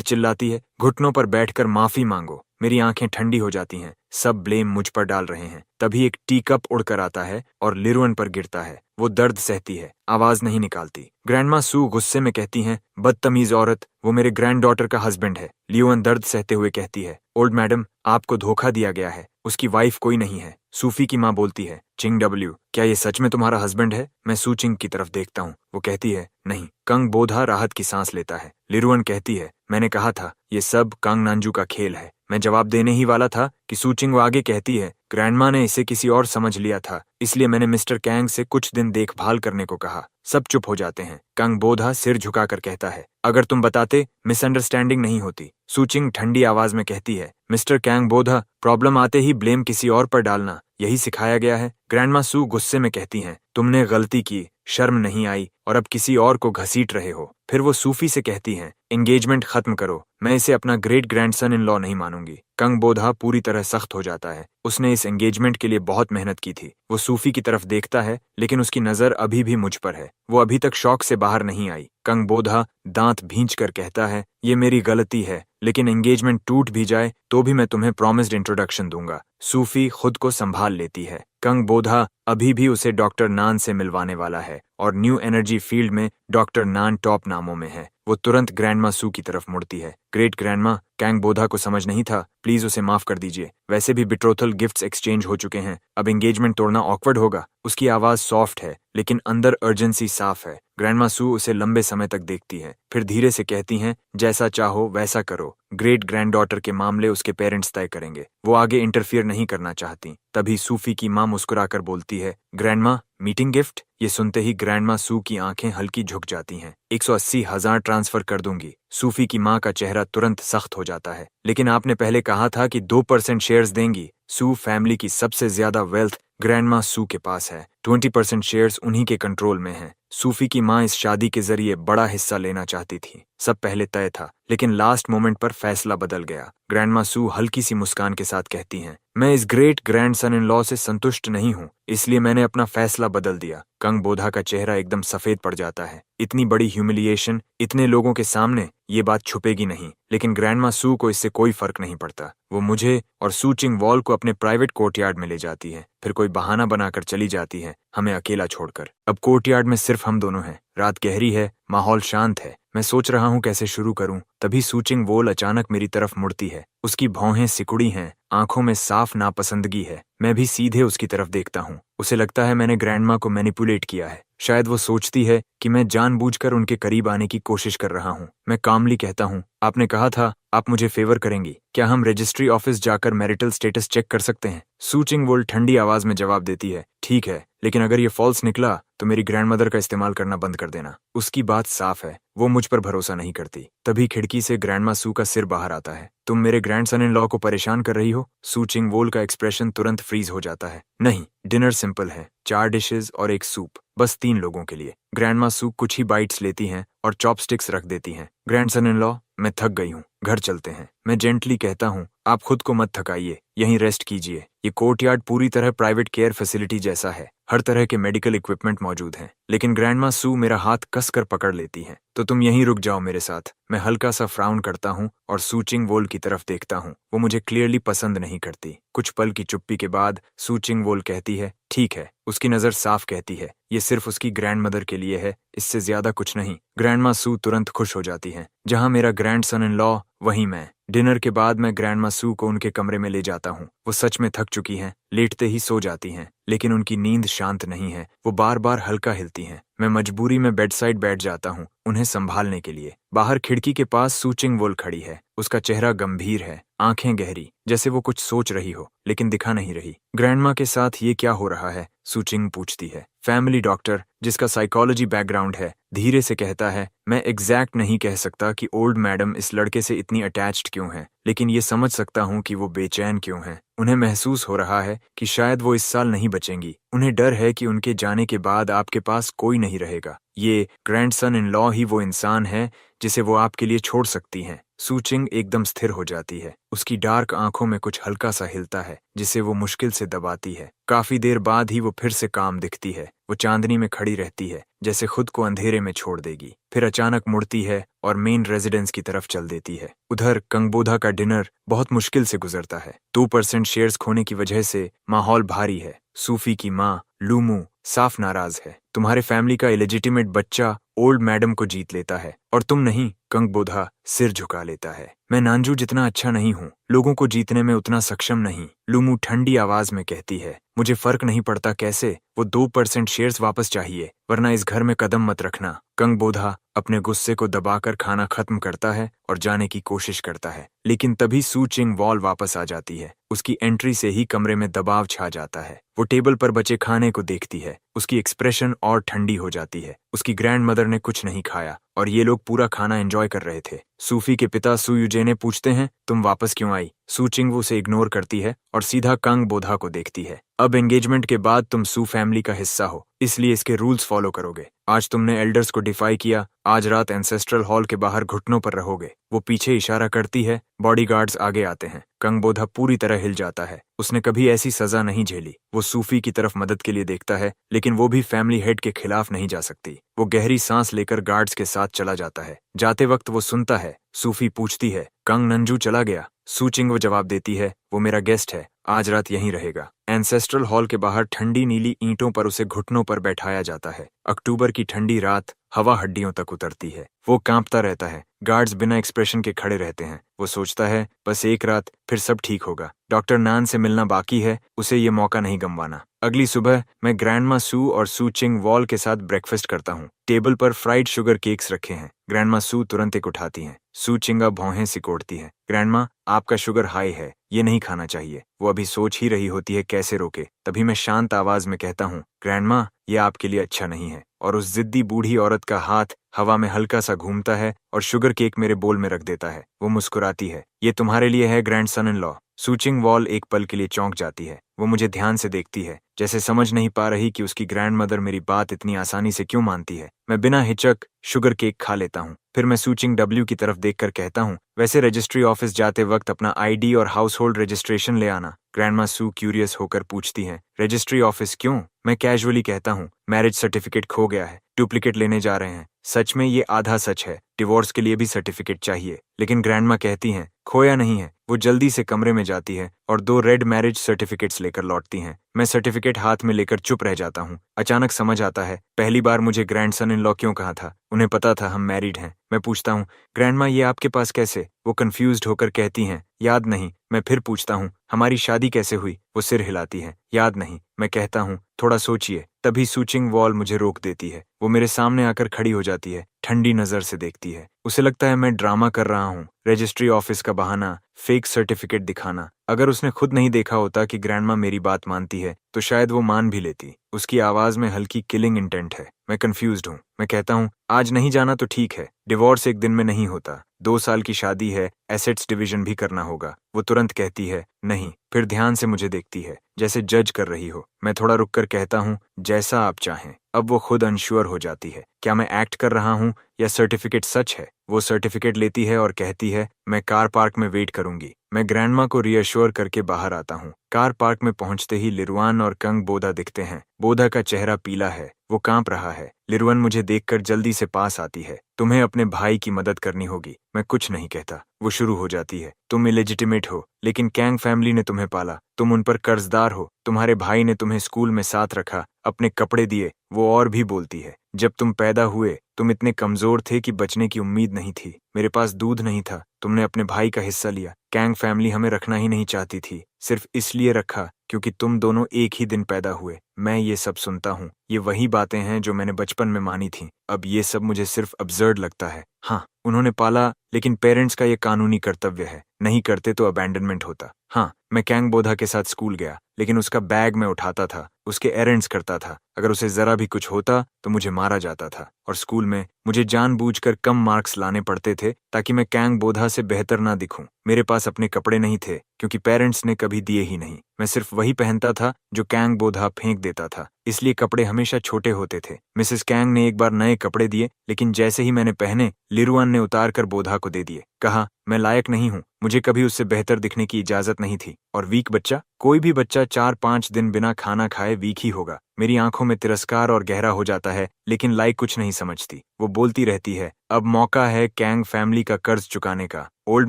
[SPEAKER 1] चिल्लाती है, घुटनों पर बैठकर माफी मांगो। मेरी आंखें ठंडी हो जाती हैं। सब ब्लेम मुझ पर डाल रहे हैं। तभी एक टी कप उड़कर आता है और लिरुअन पर गिरता है। वो दर्द सहती है, आवाज नहीं निकालती। ग्रैंडमा सू गुस्से में कहती हैं, बदतमीज औरत, वो मेरे ग्रैंड डॉटर का हस्बैंड है। लियोन दर्द सहते हुए कहती है, ओल्ड मैडम, आपको धोखा दिया गया है, उसकी वाइफ कोई नहीं है। सूफी की माँ बोलती है, चिंग डब्ल्यू, क्या ये सच में तुम्हारा हस्बैंड है? मैं सू चिंग की तरफ देखता हूँ। वो कहती है, नहीं। कंग बोधा राहत की सांस लेता है। लिरुअन कहती है, मैंने कहा था ये सब कांग नांजू का खेल है। मैं जवाब देने ही वाला था कि सूचिंग वो आगे कहती है, ग्रैंडमा ने इसे किसी और समझ लिया था, इसलिए मैंने मिस्टर कैंग से कुछ दिन देखभाल करने को कहा। सब चुप हो जाते हैं। कंग बोधा सिर झुकाकर कहता है, अगर तुम बताते मिसअंडरस्टैंडिंग नहीं होती। सूचिंग ठंडी आवाज में कहती है, मिस्टर कैंग बोधा, प्रॉब्लम आते ही ब्लेम किसी और पर डालना यही सिखाया गया है। ग्रैंडमा सू गुस्से में कहती हैं, तुमने गलती की, शर्म नहीं आई और अब किसी और को घसीट रहे हो। फिर वो सूफी से कहती हैं, एंगेजमेंट खत्म करो, मैं इसे अपना ग्रेट ग्रैंडसन इन लॉ नहीं मानूंगी। कंग बोधा पूरी तरह सख्त हो जाता है। उसने इस एंगेजमेंट के लिए बहुत मेहनत की थी। वो सूफी की तरफ देखता है, लेकिन उसकी नजर अभी भी मुझ पर है। वो अभी तक शौक से बाहर नहीं आई। कंग बोधा दांत भींच कर कहता है, ये मेरी गलती है, लेकिन एंगेजमेंट टूट भी जाए तो भी मैं तुम्हें प्रॉमिस्ड इंट्रोडक्शन दूंगा। सूफी खुद को संभाल लेती है। कंग बोधा अभी भी उसे डॉक्टर नान से मिलवाने वाला है और न्यू एनर्जी फील्ड में डॉक्टर नान टॉप नामों में है। वो तुरंत ग्रैंडमा सू की तरफ मुड़ती है। ग्रेट ग्रैंडमा, कैंग बोधा को समझ नहीं था, प्लीज उसे माफ कर दीजिए। वैसे भी बिट्रोथल गिफ्ट्स एक्सचेंज हो चुके हैं, अब एंगेजमेंट तोड़ना ऑकवर्ड होगा। उसकी आवाज सॉफ्ट है, लेकिन अंदर अर्जेंसी साफ है। ग्रैंडमा सू उसे लंबे समय तक देखती है, फिर धीरे से कहती हैं, जैसा चाहो वैसा करो। ग्रेट ग्रैंड डॉटर के मामले उसके पेरेंट्स तय करेंगे। वो आगे इंटरफियर नहीं करना चाहती। तभी सूफी की माँ मुस्कुराकर बोलती है, ग्रैंडमा, मीटिंग गिफ्ट? ये सुनते ही ग्रैंडमा सू की आंखें हल्की झुक जाती हैं। 180,000 ट्रांसफर कर दूंगी। सूफी की माँ का चेहरा तुरंत सख्त हो जाता है। लेकिन आपने पहले कहा था कि 2% शेयर्स देंगी। सू फैमिली की सबसे ज्यादा वेल्थ ग्रैंडमा सू के पास है। 20% शेयर्स उन्हीं के कंट्रोल में हैं। सूफी की माँ इस शादी के जरिए बड़ा हिस्सा लेना चाहती थी। सब पहले तय था, लेकिन लास्ट मोमेंट पर फैसला बदल गया। ग्रैंडमा सू हल्की सी मुस्कान के साथ कहती हैं, मैं इस ग्रेट ग्रैंडसन इन लॉ से संतुष्ट नहीं हूँ, इसलिए मैंने अपना फैसला बदल दिया। कंग बोधा का चेहरा एकदम सफेद पड़ जाता है। इतनी बड़ी ह्यूमिलिएशन इतने लोगों के सामने, ये बात छुपेगी नहीं। लेकिन ग्रैंडमा सू को इससे कोई फर्क नहीं पड़ता। वो मुझे और सूचिंग वॉल को अपने प्राइवेट कोर्टयार्ड में ले जाती है, फिर कोई बहाना बनाकर चली जाती है, हमें अकेला छोड़कर। अब कोर्टयार्ड में सिर्फ हम दोनों हैं। रात गहरी है, माहौल शांत है। मैं सोच रहा हूँ कैसे शुरू करूँ, तभी सूचिंग वोल अचानक मेरी तरफ मुड़ती है। उसकी भौहें सिकुड़ी हैं, आंखों में साफ नापसंदगी है। मैं भी सीधे उसकी तरफ देखता हूँ। उसे लगता है मैंने ग्रैंडमा को मैनिपुलेट किया है। शायद वो सोचती है कि मैं जानबूझकर उनके करीब आने की कोशिश कर रहा हूँ। मैं कामली कहता हूँ, आपने कहा था आप मुझे फेवर करेंगी, क्या हम रजिस्ट्री ऑफिस जाकर मैरिटल स्टेटस चेक कर सकते हैं? सूचिंग वोल ठंडी आवाज में जवाब देती है, ठीक है, लेकिन अगर ये फॉल्स निकला तो मेरी ग्रैंडमदर का इस्तेमाल करना बंद कर देना। उसकी बात साफ है, वो मुझ पर भरोसा नहीं करती। तभी खिड़की से ग्रैंडमा सू का सिर बाहर आता है। तुम मेरे ग्रैंडसन इन लॉ को परेशान कर रही हो? सूचिंग वोल का एक्सप्रेशन तुरंत फ्रीज हो जाता है। नहीं, डिनर सिंपल है, 4 डिशेस और एक सूप, बस 3 लोगों के लिए। ग्रैंडमा सू कुछ ही बाइट्स लेती हैं और चॉपस्टिक्स रख देती हैं। ग्रैंडसन इन लॉ, मैं थक गई हूँ, घर चलते हैं। मैं जेंटली कहता हूँ, आप खुद को मत थकाइए, यहीं रेस्ट कीजिए। ये कोर्टयार्ड पूरी तरह प्राइवेट केयर फैसिलिटी जैसा है। हर तरह के मेडिकल इक्विपमेंट मौजूद हैं, लेकिन ग्रैंडमा सू मेरा हाथ कसकर पकड़ लेती हैं। तो तुम यहीं रुक जाओ मेरे साथ। मैं हल्का सा फ्राउन करता हूँ और सू चिंग-वोल की तरफ देखता हूँ। वो मुझे क्लियरली पसंद नहीं करती। कुछ पल की चुप्पी के बाद सू चिंग-वोल कहती है, ठीक है। उसकी नज़र साफ कहती है, ये सिर्फ उसकी ग्रैंडमदर के लिए है, इससे ज्यादा कुछ नहीं। ग्रैंडमा सू तुरंत खुश हो जाती हैं। जहाँ मेरा ग्रैंडसन इन लॉ, वहीं मैं। डिनर के बाद मैं ग्रैंडमा सू को उनके कमरे में ले जाता हूँ। वो सच में थक चुकी हैं, लेटते ही सो जाती हैं, लेकिन उनकी नींद शांत नहीं है। वो बार बार हल्का हिलती हैं। मैं मजबूरी में बेड साइड बैठ जाता हूँ उन्हें संभालने के लिए। बाहर खिड़की के पास सू चिंग-वोल खड़ी है। उसका चेहरा गंभीर है, आंखें गहरी, जैसे वो कुछ सोच रही हो लेकिन दिखा नहीं रही। ग्रैंडमा के साथ ये क्या हो रहा है? सू चिंग पूछती है। फैमिली डॉक्टर, जिसका साइकोलॉजी बैकग्राउंड है, धीरे से कहता है, मैं एग्जैक्ट नहीं कह सकता कि ओल्ड मैडम इस लड़के से इतनी अटैच्ड क्यों है, लेकिन ये समझ सकता हूँ कि वो बेचैन क्यों है। उन्हें महसूस हो रहा है कि शायद वो इस साल नहीं बचेंगी। उन्हें डर है कि उनके जाने के बाद आपके पास कोई नहीं रहेगा। ये ग्रैंडसन इन लॉ ही वो इंसान है जिसे वो आपके लिए छोड़ सकती हैं। सू चिंग एकदम स्थिर हो जाती है। उसकी डार्क आंखों में कुछ हल्का सा हिलता है, जिसे वो मुश्किल से दबाती है। काफी देर बाद ही वो फिर से काम दिखती है। वो चांदनी में खड़ी रहती है, जैसे खुद को अंधेरे में छोड़ देगी। फिर अचानक मुड़ती है और मेन रेजिडेंस की तरफ चल देती है। उधर कंगबोधा का डिनर बहुत मुश्किल से गुजरता है। 2% शेयर्स खोने की वजह से माहौल भारी है। सूफी की माँ लूमू साफ नाराज है। तुम्हारे फैमिली का इलेजिटिमेट बच्चा ओल्ड मैडम को जीत लेता है और तुम नहीं। कंगबोधा सिर झुका लेता है। मैं नांजू जितना अच्छा नहीं हूँ, लोगों को जीतने में उतना सक्षम नहीं। लूमू ठंडी आवाज में कहती है, मुझे फर्क नहीं पड़ता कैसे, वो 2% शेयर्स वापस चाहिए, वरना इस घर में कदम मत रखना। कंगबोधा अपने गुस्से को दबाकर खाना खत्म करता है और जाने की कोशिश करता है, लेकिन तभी सू चिंग-वोल वापस आ जाती है। उसकी एंट्री से ही कमरे में दबाव छा जाता है। वो टेबल पर बचे खाने को देखती है। उसकी एक्सप्रेशन और ठंडी हो जाती है। उसकी ग्रैंडमदर ने कुछ नहीं खाया और ये लोग पूरा खाना एंजॉय कर रहे थे। सूफी के पिता सू युजेने पूछते हैं, तुम वापस क्यों आई? सू चिंग उसे इग्नोर करती है और सीधा कंगबोधा को देखती है। अब एंगेजमेंट के बाद तुम सू फैमिली का हिस्सा हो, इसलिए इसके रूल्स फॉलो करोगे। आज तुमने एल्डर्स को डिफाई किया, आज रात एंसेस्ट्रल हॉल के बाहर घुटनों पर रहोगे। वो पीछे इशारा करती है, बॉडीगार्ड्स आगे आते हैं। कंगबोधा पूरी तरह हिल जाता है। उसने कभी ऐसी सजा नहीं झेली। वो सूफी की तरफ मदद के लिए देखता है, लेकिन वो भी फैमिली हेड के खिलाफ नहीं जा सकती। वो गहरी सांस लेकर गार्ड्स के साथ चला जाता है। जाते वक्त वो सुनता है, सूफी पूछती है, कंग नंजू चला गया? सू चिंग वो जवाब देती है, वो मेरा गेस्ट है, आज रात यहीं रहेगा। एंसेस्ट्रल हॉल के बाहर ठंडी नीली ईंटों पर उसे घुटनों पर बैठाया जाता है। अक्टूबर की ठंडी रात, हवा हड्डियों तक उतरती है। वो कांपता रहता है। गार्ड्स बिना एक्सप्रेशन के खड़े रहते हैं। वो सोचता है, बस एक रात, फिर सब ठीक होगा। डॉक्टर नान से मिलना बाकी है, उसे ये मौका नहीं गंवाना। अगली सुबह मैं ग्रैंडमा सू और सू चिंग-वोल के साथ ब्रेकफास्ट करता हूँ। टेबल पर फ्राइड शुगर केक्स रखे हैं। ग्रैंडमा सू तुरंत एक उठाती हैं। सू चिंगा भौहें सिकोड़ती है। ग्रैंडमा, आपका शुगर हाई है, ये नहीं खाना चाहिए। वो अभी सोच ही रही होती है कैसे रोके। तभी मैं शांत आवाज में कहता हूँ, ग्रैंडमा, ये आपके लिए अच्छा नहीं है। और उस जिद्दी बूढ़ी औरत का हाथ हवा में हल्का सा घूमता है और शुगर केक मेरे बोल में रख देता है। वो मुस्कुराती है, ये तुम्हारे लिए है ग्रैंडसन इन लॉ। सू चिंग-वोल एक पल के लिए चौंक जाती है। वो मुझे ध्यान से देखती है, जैसे समझ नहीं पा रही कि उसकी ग्रैंडमदर मेरी बात इतनी आसानी से क्यों मानती है। मैं बिना हिचक शुगर केक खा लेता हूँ। फिर मैं सू चिंग-डब्ल्यू की तरफ देखकर कहता हूँ, वैसे रजिस्ट्री ऑफिस जाते वक्त अपना आईडी और हाउस होल्ड रजिस्ट्रेशन ले आना। ग्रैंडमा सू क्यूरियस होकर पूछती हैं, रजिस्ट्री ऑफिस क्यों? मैं कैजुअली कहता हूँ, मैरिज सर्टिफिकेट खो गया है, डुप्लीकेट लेने जा रहे हैं। सच में ये आधा सच है, डिवोर्स के लिए भी सर्टिफिकेट चाहिए। लेकिन ग्रैंडमा कहती हैं, खोया नहीं है। वो जल्दी से कमरे में जाती है और 2 रेड मैरिज सर्टिफिकेट्स लेकर लौटती हैं। मैं सर्टिफिकेट हाथ में लेकर चुप रह जाता हूँ। अचानक समझ आता है, पहली बार मुझे ग्रैंडसन इन लॉ क्यों कहा था। उन्हें पता था हम मैरिड हैं। मैं पूछता हूँ, ग्रैंडमा, ये आपके पास कैसे? वो कंफ्यूज्ड होकर कहती हैं, याद नहीं। मैं फिर पूछता हूँ, हमारी शादी कैसे हुई? वो सिर हिलाती है, याद नहीं। मैं कहता हूँ, थोड़ा सोचिए। तभी सू चिंग-वोल मुझे रोक देती है। वो मेरे सामने आकर खड़ी हो जाती है, ठंडी नजर से देखती है। उसे लगता है मैं ड्रामा कर रहा हूँ, रजिस्ट्री ऑफिस का बहाना, फेक सर्टिफिकेट दिखाना। अगर उसने खुद नहीं देखा होता कि ग्रैंडमा मेरी बात मानती है, तो शायद वो मान भी लेती। उसकी आवाज में हल्की किलिंग इंटेंट है। मैं कंफ्यूज्ड हूँ। मैं कहता हूँ, आज नहीं जाना तो ठीक है, डिवोर्स एक दिन में नहीं होता। 2 साल की शादी है, एसेट्स डिवीजन भी करना होगा। वो तुरंत कहती है, नहीं। फिर ध्यान से मुझे देखती है, जैसे जज कर रही हो। मैं थोड़ा रुककर कहता हूँ, जैसा आप चाहें। अब वो खुद अनश्योर हो जाती है, क्या मैं एक्ट कर रहा हूँ या सर्टिफिकेट सच है। वो सर्टिफिकेट लेती है और कहती है, मैं कार पार्क में वेट करूंगी। मैं ग्रैंडमा को रीअश्योर करके बाहर आता हूँ। कार पार्क में पहुंचते ही लिरुआन और कंग बोधा दिखते हैं। बोधा का चेहरा पीला है, वो कांप रहा है। लिरुआन मुझे देखकर जल्दी से पास आती है। तुम्हें अपने भाई की मदद करनी होगी। मैं कुछ नहीं कहता। वो शुरू हो जाती है, तुम इलेजिटिमेट हो, लेकिन कैंग फैमिली ने तुम्हें पाला, तुम उन पर कर्जदार हो, तुम्हारे भाई ने तुम्हें स्कूल में साथ रखा, अपने कपड़े दिए। वो और भी बोलती है, जब तुम पैदा हुए तुम इतने कमजोर थे कि बचने की उम्मीद नहीं थी। मेरे पास दूध नहीं था, तुमने अपने भाई का हिस्सा लिया। कैंग फैमिली हमें रखना ही नहीं चाहती थी, सिर्फ इसलिए रखा क्योंकि तुम दोनों एक ही दिन पैदा हुए। मैं ये सब सुनता हूँ, ये वही बातें हैं जो मैंने बचपन में मानी थी। अब ये सब मुझे सिर्फ अब्सर्ड लगता है। हाँ, उन्होंने पाला, लेकिन पेरेंट्स का ये कानूनी कर्तव्य है, नहीं करते तो अबैंडनमेंट होता। हाँ, मैं कैंग बोधा के साथ स्कूल गया, लेकिन उसका बैग मैं उठाता था, उसके एरेंड्स करता था। अगर उसे जरा भी कुछ होता तो मुझे मारा जाता था। और स्कूल में मुझे जानबूझकर कम मार्क्स लाने पड़ते थे ताकि मैं कैंग बोधा से बेहतर ना दिखूं। मेरे पास अपने कपड़े नहीं थे क्योंकि पेरेंट्स ने कभी दिए ही नहीं। मैं सिर्फ वही पहनता था जो कैंग बोधा फेंक देता था, इसलिए कपड़े हमेशा छोटे होते थे। मिसेस कैंग ने एक बार नए कपड़े दिए, लेकिन जैसे ही मैंने पहने, लिरुआन ने उतार कर बोधा को दे दिए। कहा, मैं लायक नहीं हूँ, मुझे कभी उससे बेहतर दिखने की इजाजत नहीं थी। और वीक बच्चा, कोई भी बच्चा 4-5 दिन बिना खाना खाए वीक ही होगा। मेरी आंखों में तिरस्कार और गहरा हो जाता है, लेकिन लाई कुछ नहीं समझती। वो बोलती रहती है, अब मौका है कैंग फैमिली का कर्ज चुकाने का। ओल्ड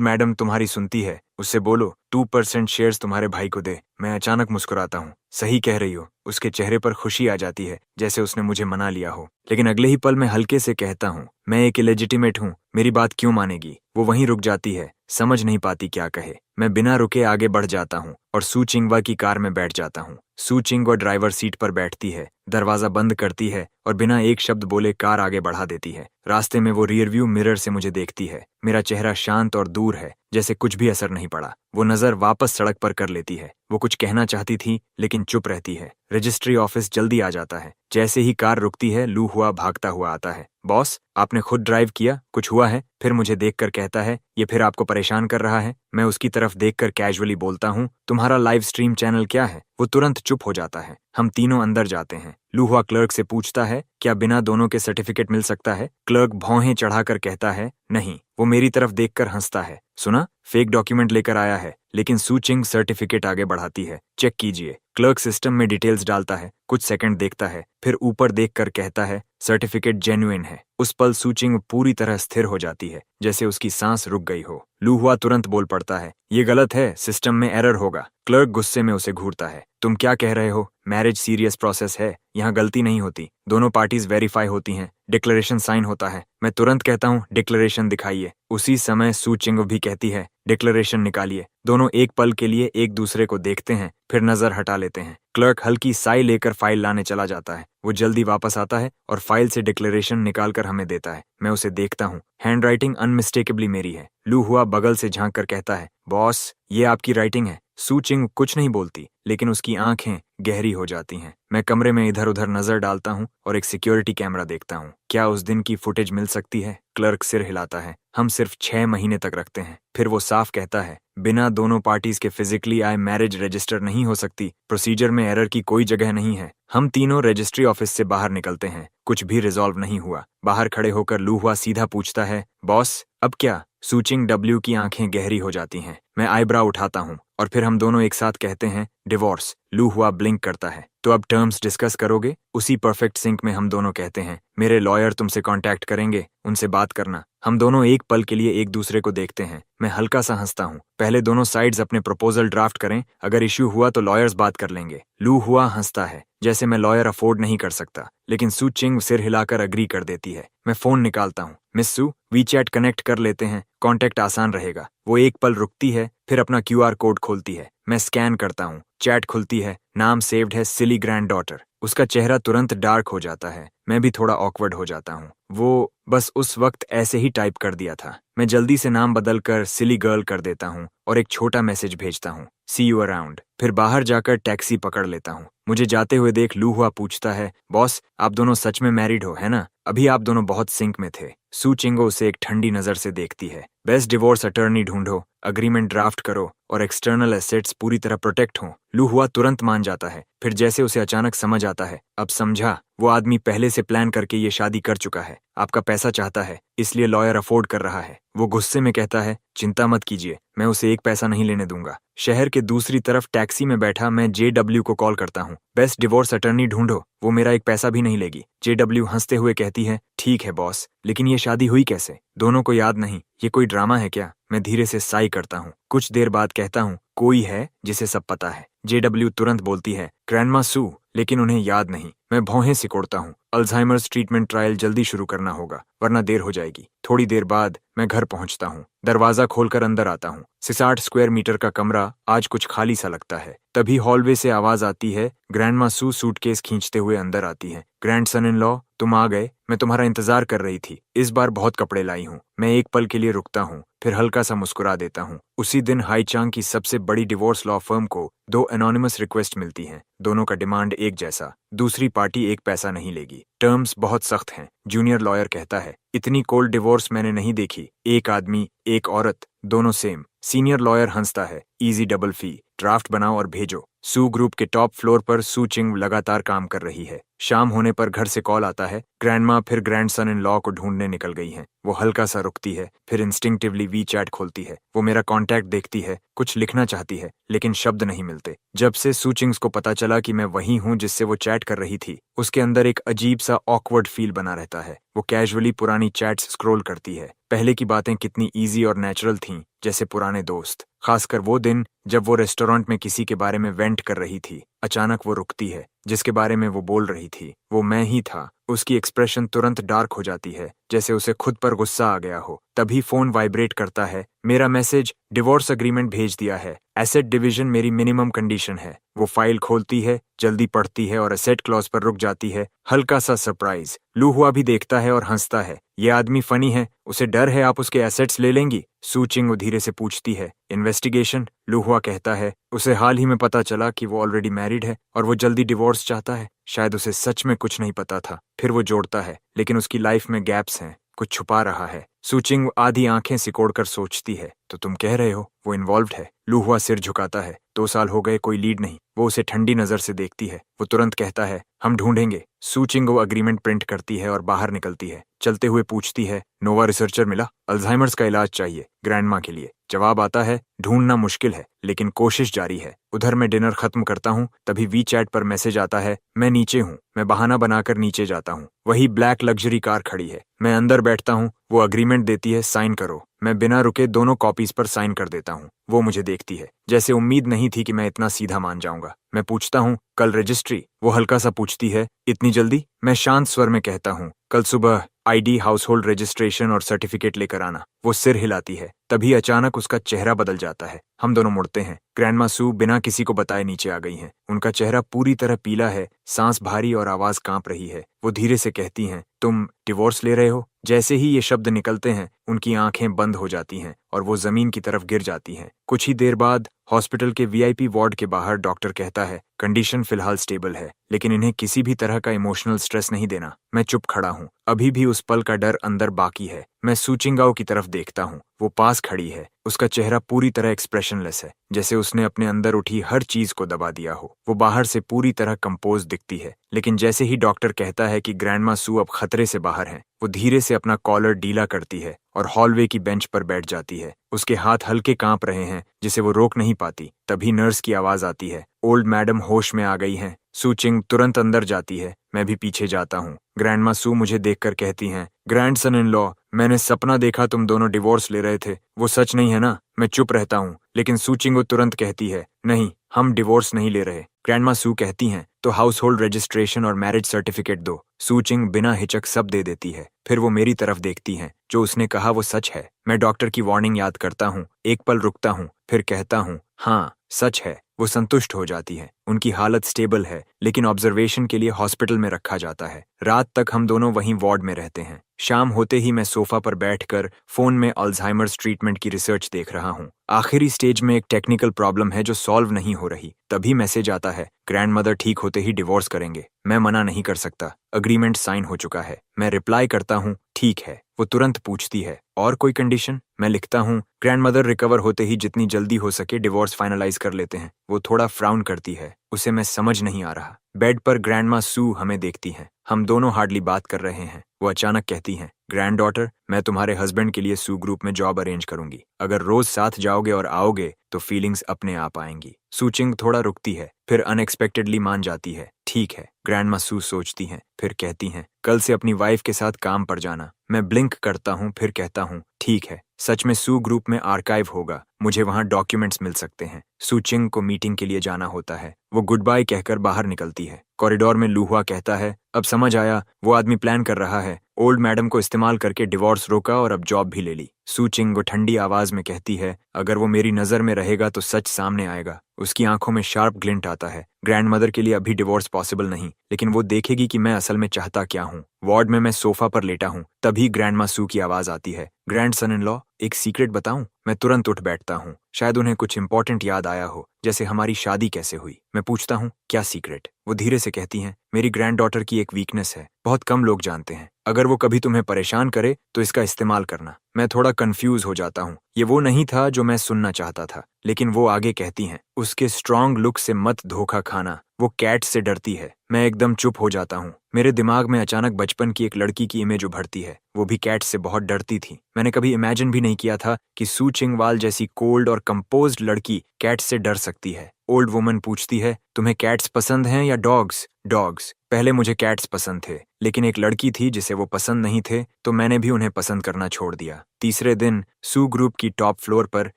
[SPEAKER 1] मैडम तुम्हारी सुनती है, उससे बोलो 2% शेयर्स तुम्हारे भाई को दे। मैं अचानक मुस्कुराता हूँ। सही कह रही हो। उसके चेहरे पर खुशी आ जाती है, जैसे उसने मुझे मना लिया हो। लेकिन अगले ही पल मैं हल्के से कहता हूँ, मैं एक इलेजिटिमेट हूँ, मेरी बात क्यों मानेगी। वो वहीं रुक जाती है, समझ नहीं पाती क्या कहे। मैं बिना रुके आगे बढ़ जाता हूँ और सू चिंगवा की कार में बैठ जाता हूँ। सू चिंगवा ड्राइवर सीट पर बैठती है, दरवाजा बंद करती है और बिना एक शब्द बोले कार आगे बढ़ा देती है। रास्ते में वो रियरव्यू मिरर से मुझे देखती है। मेरा चेहरा शांत और दूर है, जैसे कुछ भी असर नहीं पड़ा। वो नजर वापस सड़क पर कर लेती है। वो कुछ कहना चाहती थी, लेकिन चुप रहती है। रजिस्ट्री ऑफिस जल्दी आ जाता है। जैसे ही कार रुकती है, लू हुआ भागता हुआ आता है। बॉस, आपने खुद ड्राइव किया, कुछ हुआ है? फिर मुझे देखकर कहता है, ये फिर आपको परेशान कर रहा है? मैं उसकी तरफ देखकर कैजुअली बोलता हूँ, तुम्हारा लाइव स्ट्रीम चैनल क्या है? वो तुरंत चुप हो जाता है। हम तीनों अंदर जाते हैं। लू हुआ क्लर्क से पूछता है, क्या बिना दोनों के सर्टिफिकेट मिल सकता है? क्लर्क भौहें चढ़ाकर कहता है, नहीं। वो मेरी तरफ देखकर हंसता है। सुना, फेक डॉक्यूमेंट लेकर आया है। लेकिन सू चिंग सर्टिफिकेट आगे बढ़ाती है। चेक कीजिए। क्लर्क सिस्टम में डिटेल्स डालता है, कुछ सेकंड देखता है, फिर ऊपर देखकर कहता है, सर्टिफिकेट जेन्युइन है। उस पल सू चिंग पूरी तरह स्थिर हो जाती है, जैसे उसकी सांस रुक गई हो। लू हुआ तुरंत बोल पड़ता है, ये गलत है, सिस्टम में एरर होगा। क्लर्क गुस्से में उसे घूरता है, तुम क्या कह रहे हो? मैरिज सीरियस प्रोसेस है, यहाँ गलती नहीं होती। दोनों पार्टीज वेरीफाई होती हैं, डिक्लेरेशन साइन होता है। मैं तुरंत कहता हूँ, डिक्लेरेशन दिखाइए। उसी समय सू चिंग भी कहती है, डिक्लेरेशन निकालिए। दोनों एक पल के लिए एक दूसरे को देखते हैं, फिर नजर हटा लेते हैं। क्लर्क हल्की साई लेकर फाइल लाने चला जाता है। वो जल्दी वापस आता है और फाइल से डिक्लेरेशन निकालकर हमें देता है। मैं उसे देखता हूँ। हैंडराइटिंग अनमिस्टेकेबली मेरी है। लू हुआ बगल से झांक कर कहता है, बॉस, ये आपकी राइटिंग है। सू चिंग कुछ नहीं बोलती, लेकिन उसकी आंखें गहरी हो जाती हैं। मैं कमरे में इधर उधर नजर डालता हूँ और एक सिक्योरिटी कैमरा देखता हूँ। क्या उस दिन की फुटेज मिल सकती है? क्लर्क सिर हिलाता है। हम सिर्फ 6 महीने तक रखते हैं। फिर वो साफ कहता है, बिना दोनों पार्टीज के फिजिकली आए मैरिज रजिस्टर नहीं हो सकती। प्रोसीजर में एरर की कोई जगह नहीं है। हम तीनों रजिस्ट्री ऑफिस से बाहर निकलते हैं। कुछ भी रिजॉल्व नहीं हुआ। बाहर खड़े होकर लू हुआ सीधा पूछता है, बॉस, अब क्या? सू चिंग डब्ल्यू की आंखें गहरी हो जाती हैं। मैं आईब्रा उठाता हूँ और फिर हम दोनों एक साथ कहते हैं, डिवोर्स। लू हुआ ब्लिंक करता है, तो अब टर्म्स डिस्कस करोगे? उसी परफेक्ट सिंक में हम दोनों कहते हैं, मेरे लॉयर तुमसे कांटेक्ट करेंगे, उनसे बात करना। हम दोनों एक पल के लिए एक दूसरे को देखते हैं। मैं हल्का सा हंसता हूँ। पहले दोनों साइड्स अपने प्रपोजल ड्राफ्ट करें, अगर इश्यू हुआ तो लॉयर्स बात कर लेंगे। लू हुआ हंसता है, जैसे मैं लॉयर अफोर्ड नहीं कर सकता, लेकिन सू चिंग सिर हिलाकर अग्री कर देती है। मैं फोन निकालता हूँ। मिस सू, वीचैट कनेक्ट कर लेते हैं, कांटेक्ट आसान रहेगा। वो एक पल रुकती है, फिर अपना QR कोड खोलती है। मैं स्कैन करता हूँ। चैट खुलती है। नाम सेव्ड है, सिली ग्रैंड डॉटर। उसका चेहरा तुरंत डार्क हो जाता है। मैं भी थोड़ा ऑकवर्ड हो जाता हूँ। वो बस उस वक्त ऐसे ही टाइप कर दिया था। मैं जल्दी से नाम बदलकर सिली गर्ल कर देता हूँ और एक छोटा मैसेज भेजता हूँ, सी यू अराउंड। फिर बाहर जाकर टैक्सी पकड़ लेता हूँ। मुझे जाते हुए देख लू हुआ पूछता है, बॉस आप दोनों सच में मैरिड हो, है ना? अभी आप दोनों बहुत सिंक में थे। सू चिंगो उसे एक ठंडी नजर से देखती है। बेस्ट डिवोर्स अटर्नी ढूंढो, अग्रीमेंट ड्राफ्ट करो और एक्सटर्नल एसेट्स पूरी तरह प्रोटेक्ट हों। लू हुआ तुरंत मान जाता है। फिर जैसे उसे अचानक समझ आता है, अब समझा, वो आदमी पहले से प्लान करके ये शादी कर चुका है। आपका पैसा चाहता है, इसलिए लॉयर अफोर्ड कर रहा है। वो गुस्से में कहता है, चिंता मत कीजिए, मैं उसे एक पैसा नहीं लेने दूंगा। शहर के दूसरी तरफ टैक्सी में बैठा मैं JW को कॉल करता हूँ, बेस्ट डिवोर्स अटर्नी ढूंढो, वो मेरा एक पैसा भी नहीं लेगी। JW हंसते हुए कहती है, ठीक है बॉस, लेकिन ये शादी हुई कैसे? दोनों को याद नहीं, ये कोई ड्रामा है क्या? मैं धीरे से साई करता हूँ। कुछ देर बाद कहता हूँ, कोई है जिसे सब पता है। JW तुरंत बोलती है, ग्रैंडमा सू, लेकिन उन्हें याद नहीं। मैं भौहें सिकोड़ता हूँ। अल्जाइमर्स ट्रीटमेंट ट्रायल जल्दी शुरू करना होगा, वरना देर हो जाएगी। थोड़ी देर बाद मैं घर पहुंचता हूँ। दरवाजा खोलकर अंदर आता हूँ। 60 स्क्वायर मीटर का कमरा आज कुछ खाली सा लगता है। तभी हॉलवे से आवाज आती है। ग्रैंडमा सू सूटकेस खींचते हुए अंदर आती है। ग्रैंडसन इन लॉ, तुम आ गए, मैं तुम्हारा इंतजार कर रही थी। इस बार बहुत कपड़े लाई हूँ। मैं एक पल के लिए रुकता हूँ, फिर हल्का सा मुस्कुरा देता हूँ। उसी दिन हाईचांग की सबसे बड़ी डिवोर्स लॉ फर्म को 2 एनोनिमस रिक्वेस्ट मिलती हैं। दोनों का डिमांड एक जैसा, दूसरी पार्टी एक पैसा नहीं लेगी। टर्म्स बहुत सख्त हैं। जूनियर लॉयर कहता है, इतनी कोल्ड डिवोर्स मैंने नहीं देखी। एक आदमी, एक औरत, दोनों सेम। सीनियर लॉयर हंसता है, इजी डबल फी, ड्राफ्ट बनाओ और भेजो। सू ग्रुप के टॉप फ्लोर पर सू चिंग लगातार काम कर रही है। शाम होने पर घर से कॉल आता है, ग्रैंडमा फिर ग्रैंडसन इन लॉ को ढूंढने निकल गई हैं। वो हल्का सा रुकती है, फिर इंस्टिंक्टिवली वी-चैट खोलती है। वो मेरा कॉन्टैक्ट देखती है, कुछ लिखना चाहती है, लेकिन शब्द नहीं मिलते। जब से सू चिंग्स को पता चला कि मैं वही हूँ जिससे वो चैट कर रही थी, उसके अंदर एक अजीब सा ऑकवर्ड फील बना रहता है। वो कैजुअली पुरानी चैट्स स्क्रॉल करती है। पहले की बातें कितनी ईजी और नेचुरल थीं, जैसे पुराने दोस्त। खासकर वो दिन जब वो रेस्टोरेंट में किसी के बारे में वेंट कर रही थी। अचानक वो रुकती है। जिसके बारे में वो बोल रही थी वो मैं ही था। उसकी एक्सप्रेशन तुरंत डार्क हो जाती है, जैसे उसे खुद पर गुस्सा आ गया हो। तभी फोन वाइब्रेट करता है। मेरा मैसेज, डिवोर्स अग्रीमेंट भेज दिया है। एसेट डिवीजन मेरी मिनिमम कंडीशन है। वो फाइल खोलती है, जल्दी पढ़ती है और एसेट क्लॉज पर रुक जाती है। हल्का सा सरप्राइज। लू हुआ भी देखता है और हंसता है। ये आदमी फनी है, उसे डर है आप उसके एसेट्स ले लेंगी? सू चिंग धीरे से पूछती है। इन्वेस्टिगेशन? लू हुआ कहता है, उसे हाल ही में पता चला कि वो ऑलरेडी मैरिड है और वो जल्दी डिवोर्स चाहता है। शायद उसे सच में कुछ नहीं पता था। फिर वो जोड़ता है, लेकिन उसकी लाइफ में गैप्स हैं, कुछ छुपा रहा है। सू चिंग आधी आंखें सिकोड़कर सोचती है, तो तुम कह रहे हो वो इन्वॉल्व्ड है? लू हुआ सिर झुकाता है। 2 साल हो गए, कोई लीड नहीं। वो उसे ठंडी नजर से देखती है। वो तुरंत कहता है, हम ढूंढेंगे। सू चिंग वो अग्रीमेंट प्रिंट करती है और बाहर निकलती है। चलते हुए पूछती है, नोवा रिसर्चर मिला? अल्जाइमर्स का इलाज चाहिए ग्रैंडमा के लिए। जवाब आता है, ढूंढना मुश्किल है, लेकिन कोशिश जारी है। उधर मैं डिनर खत्म करता हूँ, तभी वी-चैट पर मैसेज आता है, मैं नीचे हूँ। मैं बहाना बनाकर नीचे जाता हूँ। वही ब्लैक लग्जरी कार खड़ी है। मैं अंदर बैठता हूँ। वो अग्रीमेंट देती है, साइन करो। मैं बिना रुके दोनों कॉपीज पर साइन कर देता हूँ। वो मुझे देखती है, जैसे उम्मीद नहीं थी कि मैं इतना सीधा मान जाऊंगा। मैं पूछता हूँ, कल रजिस्ट्री? वो हल्का सा पूछती है, इतनी जल्दी? मैं शांत स्वर में कहता हूँ, कल सुबह ID, हाउस होल्ड रजिस्ट्रेशन और सर्टिफिकेट लेकर आना। वो सिर हिलाती है। तभी अचानक उसका चेहरा बदल जाता है। हम दोनों मुड़ते हैं। ग्रैंडमा सू बिना किसी को बताए नीचे आ गई हैं। उनका चेहरा पूरी तरह पीला है, सांस भारी और आवाज कांप रही है। वो धीरे से कहती हैं, तुम डिवोर्स ले रहे हो? जैसे ही ये शब्द निकलते हैं, उनकी आंखें बंद हो जाती हैं और वो जमीन की तरफ गिर जाती हैं। कुछ ही देर बाद हॉस्पिटल के VIP वार्ड के बाहर डॉक्टर कहता है, कंडीशन फिलहाल स्टेबल है, लेकिन इन्हें किसी भी तरह का इमोशनल स्ट्रेस नहीं देना। मैं चुप खड़ा हूँ। अभी भी उस पल का डर अंदर बाकी है। मैं सू चिंगाओ की तरफ देखता हूँ। वो पास खड़ी है। उसका चेहरा पूरी तरह एक्सप्रेशनलेस है, जैसे उसने अपने अंदर उठी हर चीज को दबा दिया हो। वो बाहर से पूरी तरह कंपोज दिखती है, लेकिन जैसे ही डॉक्टर कहता है कि ग्रैंडमा सू अब खतरे से बाहर हैं, वो धीरे से अपना कॉलर ढीला करती है और हॉलवे की बेंच पर बैठ जाती है। उसके हाथ हल्के कांप रहे हैं, जिसे वो रोक नहीं पाती। तभी नर्स की आवाज आती है, ओल्ड मैडम होश में आ गई हैं। सू चिंग तुरंत अंदर जाती है। मैं भी पीछे जाता हूँ। ग्रैंडमा सू मुझे देखकर कहती हैं, ग्रैंडसन इन लॉ, मैंने सपना देखा तुम दोनों डिवोर्स ले रहे थे। वो सच नहीं है ना? मैं चुप रहता हूँ, लेकिन सू चिंग तुरंत कहती है, नहीं, हम डिवोर्स नहीं ले रहे। ग्रैंडमा सू कहती हैं, तो हाउस होल्ड रजिस्ट्रेशन और मैरिज सर्टिफिकेट दो। सू चिंग बिना हिचक सब दे देती है। फिर वो मेरी तरफ देखती हैं। जो उसने कहा वो सच है। मैं डॉक्टर की वार्निंग याद करता हूँ। एक पल रुकता हूँ, फिर कहता हूँ, हाँ सच है। वो संतुष्ट हो जाती है। उनकी हालत स्टेबल है, लेकिन ऑब्जर्वेशन के लिए हॉस्पिटल में रखा जाता है। रात तक हम दोनों वहीं वार्ड में रहते हैं। शाम होते ही मैं सोफा पर बैठकर फोन में अल्जाइमर्स ट्रीटमेंट की रिसर्च देख रहा हूँ। आखिरी स्टेज में एक टेक्निकल प्रॉब्लम है जो सॉल्व नहीं हो रही। तभी मैसेज आता है, ग्रैंडमदर ठीक होते ही डिवोर्स करेंगे। मैं मना नहीं कर सकता, अग्रीमेंट साइन हो चुका है। मैं रिप्लाई करता हूँ, ठीक है। वो तुरंत पूछती है, और कोई कंडीशन? मैं लिखता हूँ, ग्रैंडमदर रिकवर होते ही जितनी जल्दी हो सके डिवोर्स फाइनलाइज कर लेते हैं। वो थोड़ा फ्राउन करती है, उसे मैं समझ नहीं आ रहा। बेड पर ग्रैंडमा सू हमें देखती हैं। हम दोनों हार्डली बात कर रहे हैं। वो अचानक कहती हैं, ग्रैंड डॉटर, मैं तुम्हारे हस्बैंड के लिए सू ग्रुप में जॉब अरेंज करूंगी। अगर रोज साथ जाओगे और आओगे तो फीलिंग्स अपने आप आएंगी। सूचिंग थोड़ा रुकती है, फिर अनएक्सपेक्टेडली मान जाती है। ठीक है। ग्रैंडमा सू सोचती हैं, फिर कहती हैं, कल से अपनी वाइफ के साथ काम पर जाना। मैं ब्लिंक करता हूँ, फिर कहता हूँ, ठीक है। सच में सू ग्रुप में आर्काइव होगा, मुझे वहाँ डॉक्यूमेंट्स मिल सकते हैं। सूचिंग को मीटिंग के लिए जाना होता है। वो गुड बाय कहकर बाहर निकलती है। कॉरिडोर में लूहुआ कहता है, अब समझ आया, वो आदमी प्लान कर रहा है। ओल्ड मैडम को इस्तेमाल करके डिवोर्स रोका और अब जॉब भी ले ली। सूचिंग वो ठंडी आवाज में कहती है, अगर वो मेरी नजर में रहेगा तो सच सामने आएगा। उसकी आंखों में शार्प ग्लिंट आता है। ग्रैंडमदर के लिए अभी डिवोर्स पॉसिबल नहीं, लेकिन वो देखेगी कि मैं असल में चाहता क्या हूँ। वार्ड में मैं सोफा पर लेटा हूँ, तभी ग्रैंडमा सू की आवाज आती है, ग्रैंड सन इन लॉ, एक सीक्रेट बताऊं? मैं तुरंत उठ बैठता हूँ। शायद उन्हें कुछ इंपॉर्टेंट याद आया हो, जैसे हमारी शादी कैसे हुई। मैं पूछता हूँ, क्या सीक्रेट? वो धीरे से कहती हैं, मेरी ग्रैंड डॉटर की एक वीकनेस है, बहुत कम लोग जानते हैं। अगर वो कभी तुम्हें परेशान करे तो इसका इस्तेमाल करना। मैं थोड़ा कंफ्यूज हो जाता हूँ। ये वो नहीं था जो मैं सुनना चाहता था, लेकिन वो आगे कहती हैं, उसके स्ट्रॉन्ग लुक से मत धोखा खाना, वो कैट से डरती है। मैं एकदम चुप हो जाता हूँ। मेरे दिमाग में अचानक बचपन की एक लड़की की इमेज उभरती है। वो भी कैट से बहुत डरती थी। मैंने कभी इमेजिन भी नहीं किया था कि सू चिंगवाल जैसी कोल्ड और कंपोज्ड लड़की कैट से डर सकती है। ओल्ड वुमन पूछती है, तुम्हें कैट्स पसंद हैं या डॉग्स? डॉग्स। पहले मुझे कैट्स पसंद थे, लेकिन एक लड़की थी जिसे वो पसंद नहीं थे, तो मैंने भी उन्हें पसंद करना छोड़ दिया। तीसरे दिन सू ग्रुप की टॉप फ्लोर पर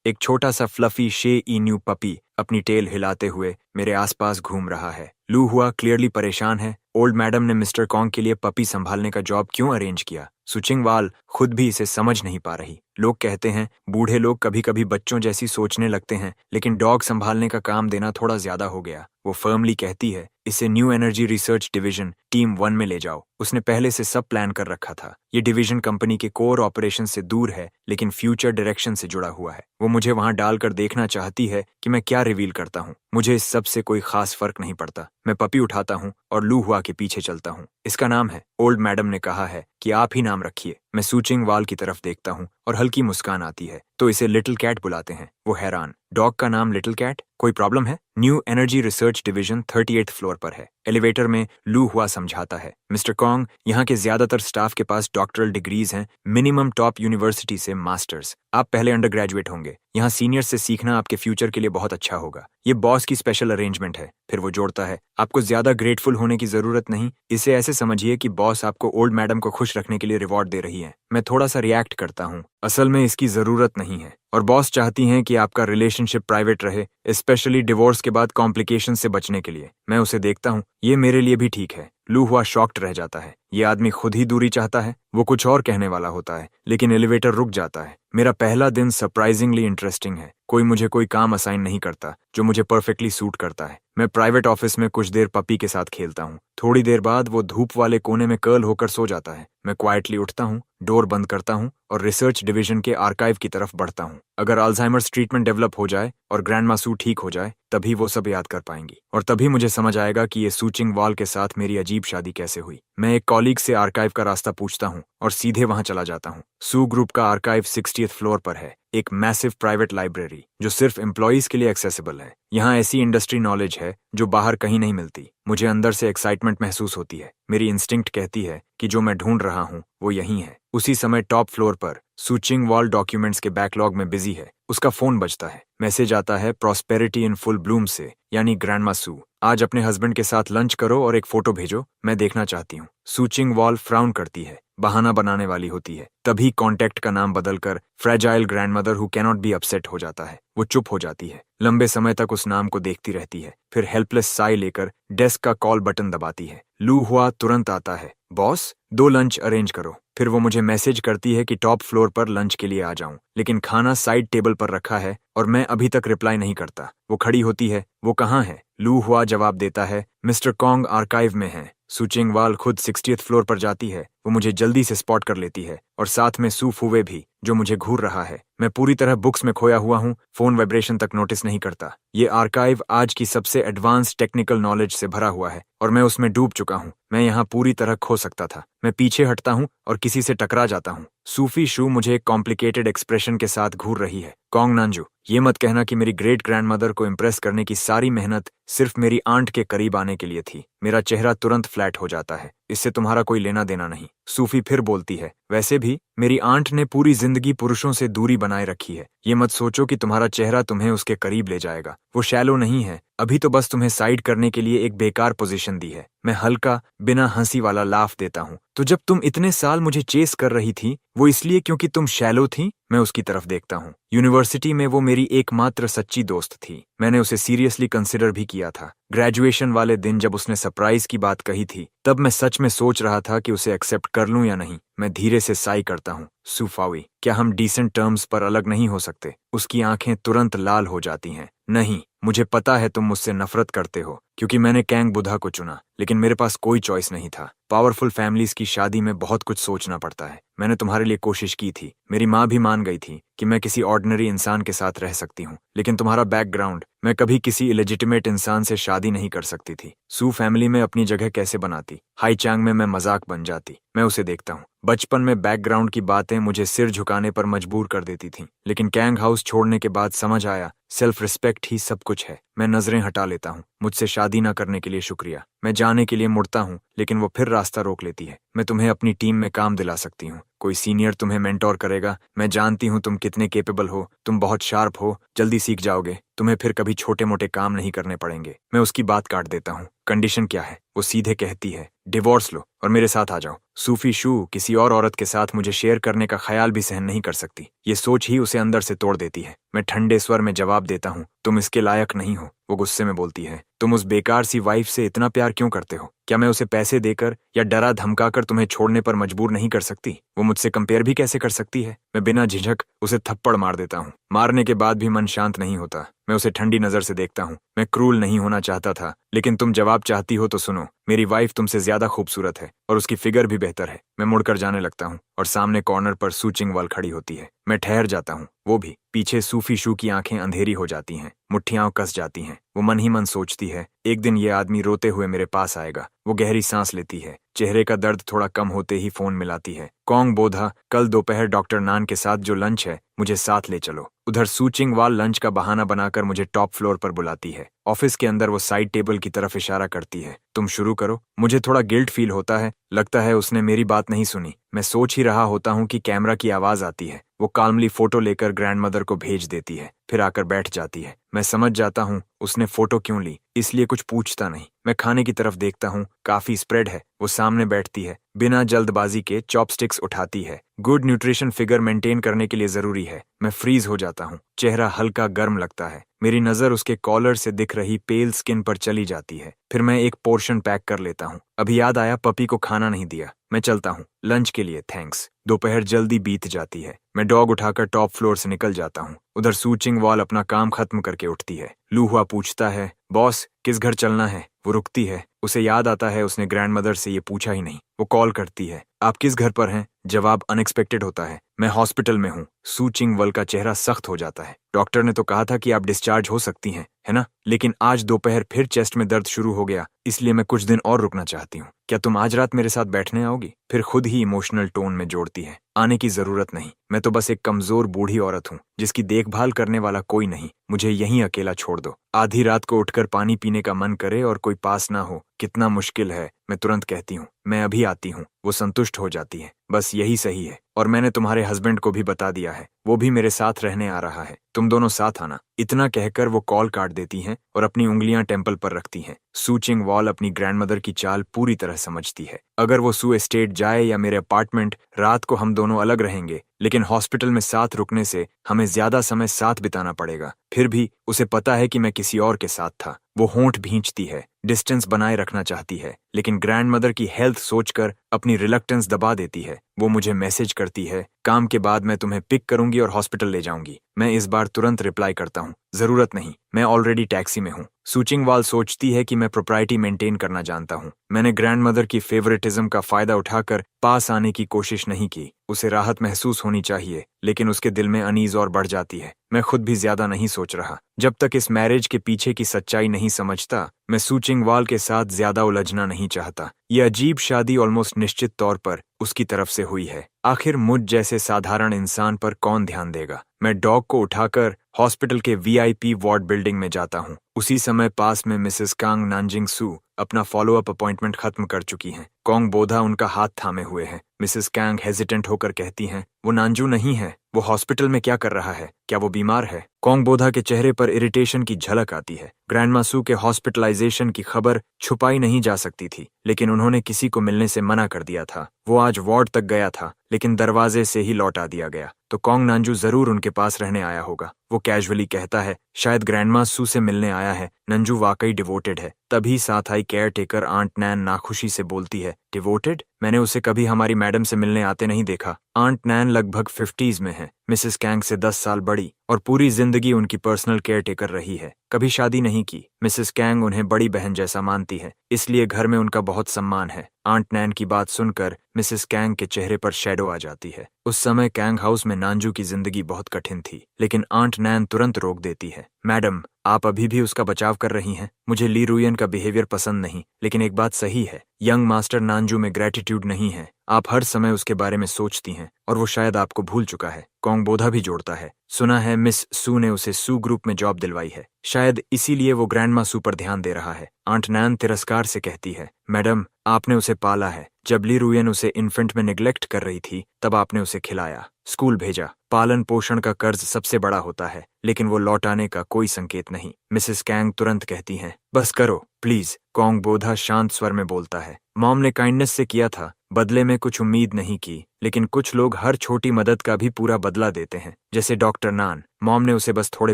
[SPEAKER 1] एक छोटा सा फ्लफी शे इन्यू पपी अपनी टेल हिलाते हुए मेरे आसपास घूम रहा है। लू हुआ क्लियरली परेशान है। ओल्ड मैडम ने मिस्टर कॉन्ग के लिए पपी संभालने का जॉब क्यों अरेंज किया? सुचिंगवाल खुद भी इसे समझ नहीं पा रही। लोग कहते हैं बूढ़े लोग कभी कभी बच्चों जैसी सोचने लगते हैं, लेकिन डॉग संभालने का काम देना थोड़ा ज्यादा हो गया। वो फर्मली कहती है, इसे new energy research division team 1 में ले जाओ। उसने पहले से सब प्लान कर रखा था। ये डिवीजन कंपनी के कोर ऑपरेशन से दूर है, लेकिन फ्यूचर डायरेक्शन से जुड़ा हुआ है। वो मुझे वहां डालकर देखना चाहती है कि मैं क्या रिवील करता हूँ। मुझे इस सब से कोई खास फर्क नहीं पड़ता। मैं पपी उठाता हूँ और लू हुआ के पीछे चलता हूँ। इसका नाम है, ओल्ड मैडम ने कहा है कि आप ही नाम रखिए। मैं सूचिंग वाल की तरफ देखता हूँ और हल्की मुस्कान आती है। तो इसे लिटिल कैट बुलाते हैं। वो हैरान, डॉग का नाम लिटिल कैट? कोई प्रॉब्लम है? New energy research division 38th floor पर है। एलिवेटर में लू हुआ समझाता है, मिस्टर कॉन्ग, यहाँ के ज्यादातर स्टाफ के पास डॉक्टरल डिग्रीज हैं, मिनिमम टॉप यूनिवर्सिटी से मास्टर्स। आप पहले अंडर ग्रेजुएट होंगे। यहाँ सीनियर्स से सीखना आपके फ्यूचर के लिए बहुत अच्छा होगा। ये बॉस की स्पेशल अरेंजमेंट है। फिर वो जोड़ता है, आपको ज्यादा ग्रेटफुल होने की जरूरत नहीं। इसे ऐसे समझिए कि बॉस आपको ओल्ड मैडम को खुश रखने के लिए रिवॉर्ड दे रही है। मैं थोड़ा सा रिएक्ट करता हूँ, असल में इसकी जरूरत नहीं है, और बॉस चाहती हैं कि आपका रिलेशनशिप प्राइवेट रहे, स्पेशली डिवोर्स के बाद कॉम्प्लिकेशन से बचने के लिए। मैं उसे देखता हूँ, ये मेरे लिए भी ठीक है। लू हुआ शॉक्ड रह जाता है। ये आदमी खुद ही दूरी चाहता है। वो कुछ और कहने वाला होता है, लेकिन एलिवेटर रुक जाता है। मेरा पहला दिन सरप्राइजिंगली इंटरेस्टिंग है। कोई काम असाइन नहीं करता जो मुझे परफेक्टली सूट करता है। मैं प्राइवेट ऑफिस में कुछ देर पपी के साथ खेलता हूँ। थोड़ी देर बाद वो धूप वाले कोने में कर्ल होकर सो जाता है। मैं क्वाइटली उठता हूँ, डोर बंद करता हूँ और रिसर्च डिवीजन के आर्काइव की तरफ बढ़ता हूँ। अगर अल्जाइमर्स ट्रीटमेंट डेवलप हो जाए और ग्रैंडमा सू ठीक हो जाए, तभी वो सब याद कर पाएंगी, और तभी मुझे समझ आएगा कि ये सूचिंग वाल के साथ मेरी अजीब शादी कैसे हुई। मैं एक कॉलीग से आर्काइव का रास्ता पूछता हूँ और सीधे वहां चला जाता हूँ। सू ग्रुप का आर्काइव 60th फ्लोर पर है, एक मैसिव प्राइवेट लाइब्रेरी जो सिर्फ एम्प्लॉइज के लिए एक्सेसिबल है। यहाँ ऐसी इंडस्ट्री नॉलेज है जो बाहर कहीं नहीं मिलती। मुझे अंदर से एक्साइटमेंट महसूस होती है। मेरी इंस्टिंक्ट कहती है कि जो मैं ढूंढ रहा हूँ वो यहीं है। उसी समय टॉप फ्लोर पर सूचिंग वाल डॉक्यूमेंट्स के बैकलॉग में बिजी है। उसका फोन बजता है। मैसेज आता है प्रॉस्पेरिटी इन फुल ब्लूम से, यानी ग्रैंडमा सू, आज अपने हस्बैंड के साथ लंच करो और एक फोटो भेजो, मैं देखना चाहती हूँ। सूचिंग वाल फ्राउन करती है, बहाना बनाने वाली होती है। तभी कॉन्टेक्ट का नाम बदलकर fragile grandmother who cannot be upset हो जाता है। वो चुप हो जाती है, लंबे समय तक उस नाम को देखती रहती है, फिर हेल्पलेस साई लेकर डेस्क का कॉल बटन दबाती है। लू हुआ तुरंत आता है, बॉस 2 लंच अरेंज करो। फिर वो मुझे मैसेज करती है कि टॉप फ्लोर पर लंच के लिए आ जाऊं, लेकिन खाना साइड टेबल पर रखा है और मैं अभी तक रिप्लाई नहीं करता। वो खड़ी होती है, वो कहाँ है? लू हुआ जवाब देता है, मिस्टर कॉन्ग आर्काइव में है। सुचिंगवाल खुद 60th फ्लोर पर जाती है। वो मुझे जल्दी से स्पॉट कर लेती है और साथ में सू फुवे भी, जो मुझे घूर रहा है। मैं पूरी तरह बुक्स में खोया हुआ हूँ, फोन वाइब्रेशन तक नोटिस नहीं करता। ये आर्काइव आज की सबसे एडवांस टेक्निकल नॉलेज से भरा हुआ है और मैं उसमें डूब चुका हूँ। मैं यहाँ पूरी तरह खो सकता था। मैं पीछे हटता हूँ और किसी से टकरा जाता हूँ। सूफी शू मुझे एक कॉम्प्लिकेटेड एक्सप्रेशन के साथ घूर रही है। कॉन्ग नांजू, ये मत कहना कि मेरी ग्रेट ग्रैंडमदर को इम्प्रेस करने की सारी मेहनत सिर्फ मेरी आंट के करीब आने के लिए थी। मेरा चेहरा तुरंत फ्लैट हो जाता है। इससे तुम्हारा कोई लेना देना नहीं। सूफी फिर बोलती है, वैसे भी मेरी आंट ने पूरी जिंदगी पुरुषों से दूरी बनाए रखी है। ये मत सोचो कि तुम्हारा चेहरा तुम्हें उसके करीब ले जाएगा। वो शैलो नहीं है, अभी तो बस तुम्हें साइड करने के लिए एक बेकार पोजीशन दी है। मैं हल्का बिना हंसी वाला लाफ देता हूँ। तो जब तुम इतने साल मुझे चेस कर रही थी, वो इसलिए क्योंकि तुम शैलो थी? मैं उसकी तरफ देखता हूँ। यूनिवर्सिटी में वो मेरी एकमात्र सच्ची दोस्त थी। मैंने उसे सीरियसली कंसिडर भी किया था। ग्रेजुएशन वाले दिन जब उसने सरप्राइज की बात कही थी, तब मैं सच में सोच रहा था कि उसे एक्सेप्ट कर लूं या नहीं। मैं धीरे से साई करता हूँ। सुफावी, क्या हम डिसेंट टर्म्स पर अलग नहीं हो सकते? उसकी आंखें तुरंत लाल हो जाती हैं। नहीं, मुझे पता है तुम मुझसे नफरत करते हो क्योंकि मैंने कैंग बुधा को चुना, लेकिन मेरे पास कोई चॉइस नहीं था। पावरफुल फैमिलीज की शादी में बहुत कुछ सोचना पड़ता है। मैंने तुम्हारे लिए कोशिश की थी। मेरी माँ भी मान गई थी कि मैं किसी ऑर्डिनरी इंसान के साथ रह सकती हूँ, लेकिन तुम्हारा बैकग्राउंड, मैं कभी किसी इलेजिटिमेट इंसान से शादी नहीं कर सकती थी। सू फैमिली में अपनी जगह कैसे बनाती? हाई चांग में मैं मजाक बन जाती। मैं उसे देखता हूँ। बचपन में बैकग्राउंड की बातें मुझे सिर झुकाने पर मजबूर कर देती थीं, लेकिन कैंग हाउस छोड़ने के बाद समझ आया, सेल्फ रिस्पेक्ट ही सब कुछ है। मैं नजरें हटा लेता हूँ। मुझसे शादी ना करने के लिए शुक्रिया। मैं जाने के लिए मुड़ता हूँ, लेकिन वो फिर रास्ता रोक लेती है। मैं तुम्हें अपनी टीम में काम दिला सकती हूँ। कोई सीनियर तुम्हें मेंटोर करेगा। मैं जानती हूँ तुम कितने केपेबल हो। तुम बहुत शार्प हो, जल्दी सीख जाओगे। तुम्हें फिर कभी छोटे मोटे काम नहीं करने पड़ेंगे। मैं उसकी बात काट देता हूँ। कंडीशन क्या है? वो सीधे कहती है, डिवोर्स लो और मेरे साथ आ जाओ। सूफी शू किसी और औरत के साथ मुझे शेयर करने का ख्याल भी सहन नहीं कर सकती। ये सोच ही उसे अंदर से तोड़ देती है। मैं ठंडे स्वर में जवाब देता हूँ, तुम इसके लायक नहीं हो। वो गुस्से में बोलती है, तुम उस बेकार सी वाइफ से इतना प्यार क्यों करते हो? क्या मैं उसे पैसे देकर या डरा धमकाकर तुम्हें छोड़ने पर मजबूर नहीं कर सकती? वो मुझसे कंपेयर भी कैसे कर सकती है? मैं बिना झिझक उसे थप्पड़ मार देता हूँ। मारने के बाद भी मन शांत नहीं होता। मैं उसे ठंडी नजर से देखता हूँ। मैं क्रूल नहीं होना चाहता था, लेकिन तुम जवाब चाहती हो तो सुनो। मेरी वाइफ तुमसे ज्यादा खूबसूरत है और उसकी फिगर भी बेहतर है। मैं मुड़कर जाने लगता हूँ और सामने कॉर्नर पर सू चिंगवाल खड़ी होती है। मैं ठहर जाता हूँ, वो भी। पीछे सूफी शू की आंखें अंधेरी हो जाती हैं, मुट्ठियां कस जाती हैं। वो मन ही मन सोचती है, एक दिन ये आदमी रोते हुए मेरे पास आएगा। वो गहरी सांस लेती है। चेहरे का दर्द थोड़ा कम होते ही फोन मिलाती है। कॉन्ग बोधा, कल दोपहर डॉक्टर नान के साथ जो लंच है, मुझे साथ ले चलो। उधर सू चिंगवाल लंच का बहाना बनाकर मुझे टॉप फ्लोर पर बुलाती है। ऑफिस के अंदर वो साइड टेबल की तरफ इशारा करती है, तुम शुरू करो। मुझे थोड़ा गिल्ट फील होता है। लगता है उसने मेरी बात नहीं सुनी। मैं सोच ही रहा होता हूँ कि कैमरा की आवाज आती है। वो काल्मली फोटो लेकर ग्रैंडमदर को भेज देती है, फिर आकर बैठ जाती है। मैं समझ जाता हूँ उसने फोटो क्यों ली, इसलिए कुछ पूछता नहीं। मैं खाने की तरफ देखता हूँ। काफी स्प्रेड है। वो सामने बैठती है, बिना जल्दबाजी के चॉपस्टिक्स उठाती है। गुड न्यूट्रिशन फिगर मेंटेन करने के लिए जरूरी है। मैं फ्रीज हो जाता हूँ। चेहरा हल्का गर्म लगता है। मेरी नजर उसके कॉलर से दिख रही पेल स्किन पर चली जाती है। फिर मैं एक पोर्शन पैक कर लेता हूँ। अभी याद आया, पपी को खाना नहीं दिया। मैं चलता हूँ। लंच के लिए थैंक्स। दोपहर जल्दी बीत जाती है। मैं डॉग उठाकर टॉप फ्लोर से निकल जाता हूँ। उधर सू चिंगवाल अपना काम खत्म करके उठती है। लू हुआ पूछता है, बॉस किस घर चलना है? वो रुकती है। उसे याद आता है उसने ग्रैंडमदर से ये पूछा ही नहीं। वो कॉल करती है, आप किस घर पर हैं? जवाब अनएक्सपेक्टेड होता है, मैं हॉस्पिटल में हूँ। सू चिंगवाल का चेहरा सख्त हो जाता है। डॉक्टर ने तो कहा था कि आप डिस्चार्ज हो सकती हैं, है ना? लेकिन आज दोपहर फिर चेस्ट में दर्द शुरू हो गया, इसलिए मैं कुछ दिन और रुकना चाहती हूँ। क्या तुम आज रात मेरे साथ बैठने आओगी? फिर खुद ही इमोशनल टोन में जोड़ती है, आने की जरूरत नहीं। मैं तो बस एक कमजोर बूढ़ी औरत हूँ जिसकी देखभाल करने वाला कोई नहीं। मुझे यहीं अकेला छोड़ दो। आधी रात को उठकर पानी पीने का मन करे और कोई पास ना हो, कितना मुश्किल है। मैं तुरंत कहती हूँ, मैं अभी आती हूँ। वो संतुष्ट हो जाती है, बस यही सही है। और मैंने तुम्हारे हस्बैंड को भी बता दिया है, वो भी मेरे साथ रहने आ रहा है। तुम दोनों साथ आना। इतना कहकर वो कॉल काट देती हैं और अपनी उंगलियां टेम्पल पर रखती हैं। सू चिंगवाल अपनी ग्रैंडमदर की चाल पूरी तरह समझती है। अगर वो सू एस्टेट जाए या मेरे अपार्टमेंट, रात को हम दोनों अलग रहेंगे, लेकिन हॉस्पिटल में साथ रुकने से हमें ज्यादा समय साथ बिताना पड़ेगा। फिर भी उसे पता है कि मैं किसी और के साथ था। वो होंठ भींचती है, डिस्टेंस बनाए रखना चाहती है, लेकिन ग्रैंडमदर की हेल्थ सोचकर अपनी रिलक्टेंस दबा देती है। वो मुझे मैसेज करती है, काम के बाद मैं तुम्हें पिक करूंगी और हॉस्पिटल ले जाऊंगी। मैं इस बार तुरंत रिप्लाई करता हूँ, जरूरत नहीं, मैं ऑलरेडी टैक्सी में हूँ। सूचिंगवाल सोचती है कि मैं प्रोप्राइटी मेंटेन करना जानता हूँ। मैंने ग्रैंडमदर की फेवरेटिज्म का फायदा उठाकर पास आने की कोशिश नहीं की। उसे राहत महसूस होनी चाहिए, लेकिन उसके दिल में अनीज और बढ़ जाती है। मैं खुद भी ज्यादा नहीं सोच रहा। जब तक इस मैरिज के पीछे की सच्चाई नहीं समझता, मैं सूचिंगवाल के साथ ज्यादा उलझना नहीं चाहता। यह अजीब शादी ऑलमोस्ट निश्चित तौर पर उसकी तरफ से हुई है। आखिर मुझ जैसे साधारण इंसान पर कौन ध्यान देगा? मैं डॉग को उठाकर हॉस्पिटल के वीआईपी वार्ड बिल्डिंग में जाता हूँ। उसी समय पास में मिसेस कांग नानजिंग सू अपना फॉलोअप अपॉइंटमेंट खत्म कर चुकी हैं। कॉन्ग बोधा उनका हाथ थामे हुए हैं। मिसेस कांग हेजिटेंट होकर कहती हैं, वो नानजू नहीं है। वो हॉस्पिटल में क्या कर रहा है? क्या वो बीमार है? कॉन्ग बोधा के चेहरे पर इरिटेशन की झलक आती है। ग्रैंडमा सू के हॉस्पिटलाइजेशन की खबर छुपाई नहीं जा सकती थी, लेकिन उन्होंने किसी को मिलने से मना कर दिया था। वो आज वार्ड तक गया था, लेकिन दरवाजे से ही लौटा दिया गया। तो कॉन्ग नानजू जरूर उनके पास रहने आया होगा। वो कैजुअली कहता है, शायद ग्रैंडमा सू से मिलने आया है। नंजू वाकई डिवोटेड है। तभी साथ आई केयर टेकर आंट नैन नाखुशी से बोलती है, डिवोटेड? मैंने उसे कभी हमारी मैडम से मिलने आते नहीं देखा। आंट नैन लगभग 50s में है, मिसेस कैंग से 10 साल बड़ी, और पूरी जिंदगी उनकी पर्सनल केयर टेकर रही है। कभी शादी नहीं की। मिसेस कैंग उन्हें बड़ी बहन जैसा मानती है, इसलिए घर में उनका बहुत सम्मान है। आंट नैन की बात सुनकर मिसेस कैंग के चेहरे पर शैडो आ जाती है। उस समय कैंग हाउस में नानजू की जिंदगी बहुत कठिन थी, लेकिन आंट नैन तुरंत रोक देती है। मैडम, आप अभी भी उसका बचाव कर रही हैं। मुझे ली रुयन का बिहेवियर पसंद नहीं, लेकिन एक बात सही है, यंग मास्टर नानजू में ग्रेटिट्यूड नहीं है। आप हर समय उसके बारे में सोचती हैं, और वो शायद आपको भूल चुका है। कॉन्ग बोधा भी जोड़ता है, सुना है मिस सू ने उसे सू ग्रुप में जॉब दिलवाई है। शायद इसीलिए वो ग्रैंडमा सू पर ध्यान दे रहा है। आंट नैन तिरस्कार से कहती है, मैडम, आपने उसे पाला है। जब ली रुयन उसे इन्फेंट में निग्लेक्ट कर रही थी, तब आपने उसे खिलाया, स्कूल भेजा। पालन पोषण का कर्ज सबसे बड़ा होता है, लेकिन वो लौटाने का कोई संकेत नहीं। मिसेस कैंग तुरंत कहती हैं, बस करो प्लीज। कॉन्ग बोधा शांत स्वर में बोलता है, मॉम ने काइंडनेस से किया था, बदले में कुछ उम्मीद नहीं की, लेकिन कुछ लोग हर छोटी मदद का भी पूरा बदला देते हैं, जैसे डॉक्टर नान। मॉम ने उसे बस थोड़े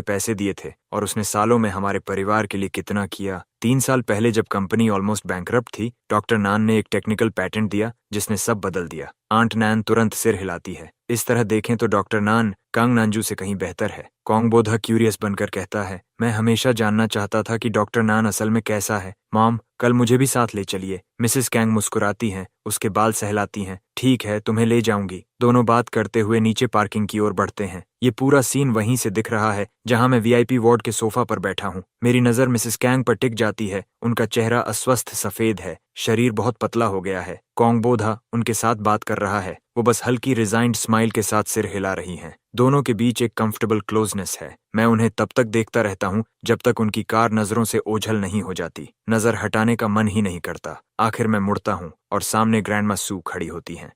[SPEAKER 1] पैसे दिए थे, और उसने सालों में हमारे परिवार के लिए कितना किया। 3 साल पहले जब कंपनी ऑलमोस्ट बैंकरप्ट थी, डॉक्टर नान ने एक टेक्निकल पैटेंट दिया जिसने सब बदल दिया। आंट नैन तुरंत सिर हिलाती है। इस तरह देखें तो डॉक्टर नान कांग नानजू से कहीं बेहतर है। कॉन्ग बोधा क्यूरियस बनकर कहता है, मैं हमेशा जानना चाहता था कि डॉक्टर नान असल में कैसा है। मॉम, कल मुझे भी साथ ले चलिए। मिसेस कैंग मुस्कुराती हैं, उसके बाल सहलाती हैं। ठीक है, तुम्हें ले जाऊंगी। दोनों बात करते हुए नीचे पार्किंग की ओर बढ़ते हैं। ये पूरा सीन वहीं से दिख रहा है जहां मैं वीआईपी वार्ड के सोफा पर बैठा हूँ। मेरी नजर मिसेस कैंग पर टिक जाती है। उनका चेहरा अस्वस्थ सफेद है, शरीर बहुत पतला हो गया है। कॉन्ग बोधा उनके साथ बात कर रहा है। वो बस हल्की रिजाइंड स्माइल के साथ सिर हिला रही हैं। दोनों के बीच एक कंफर्टेबल क्लोजनेस है। मैं उन्हें तब तक देखता रहता हूँ जब तक उनकी कार नजरों से ओझल नहीं हो जाती। नजर हटाने का मन ही नहीं करता। आखिर मैं मुड़ता हूँ और सामने ग्रैंडमा सू खड़ी होती हैं।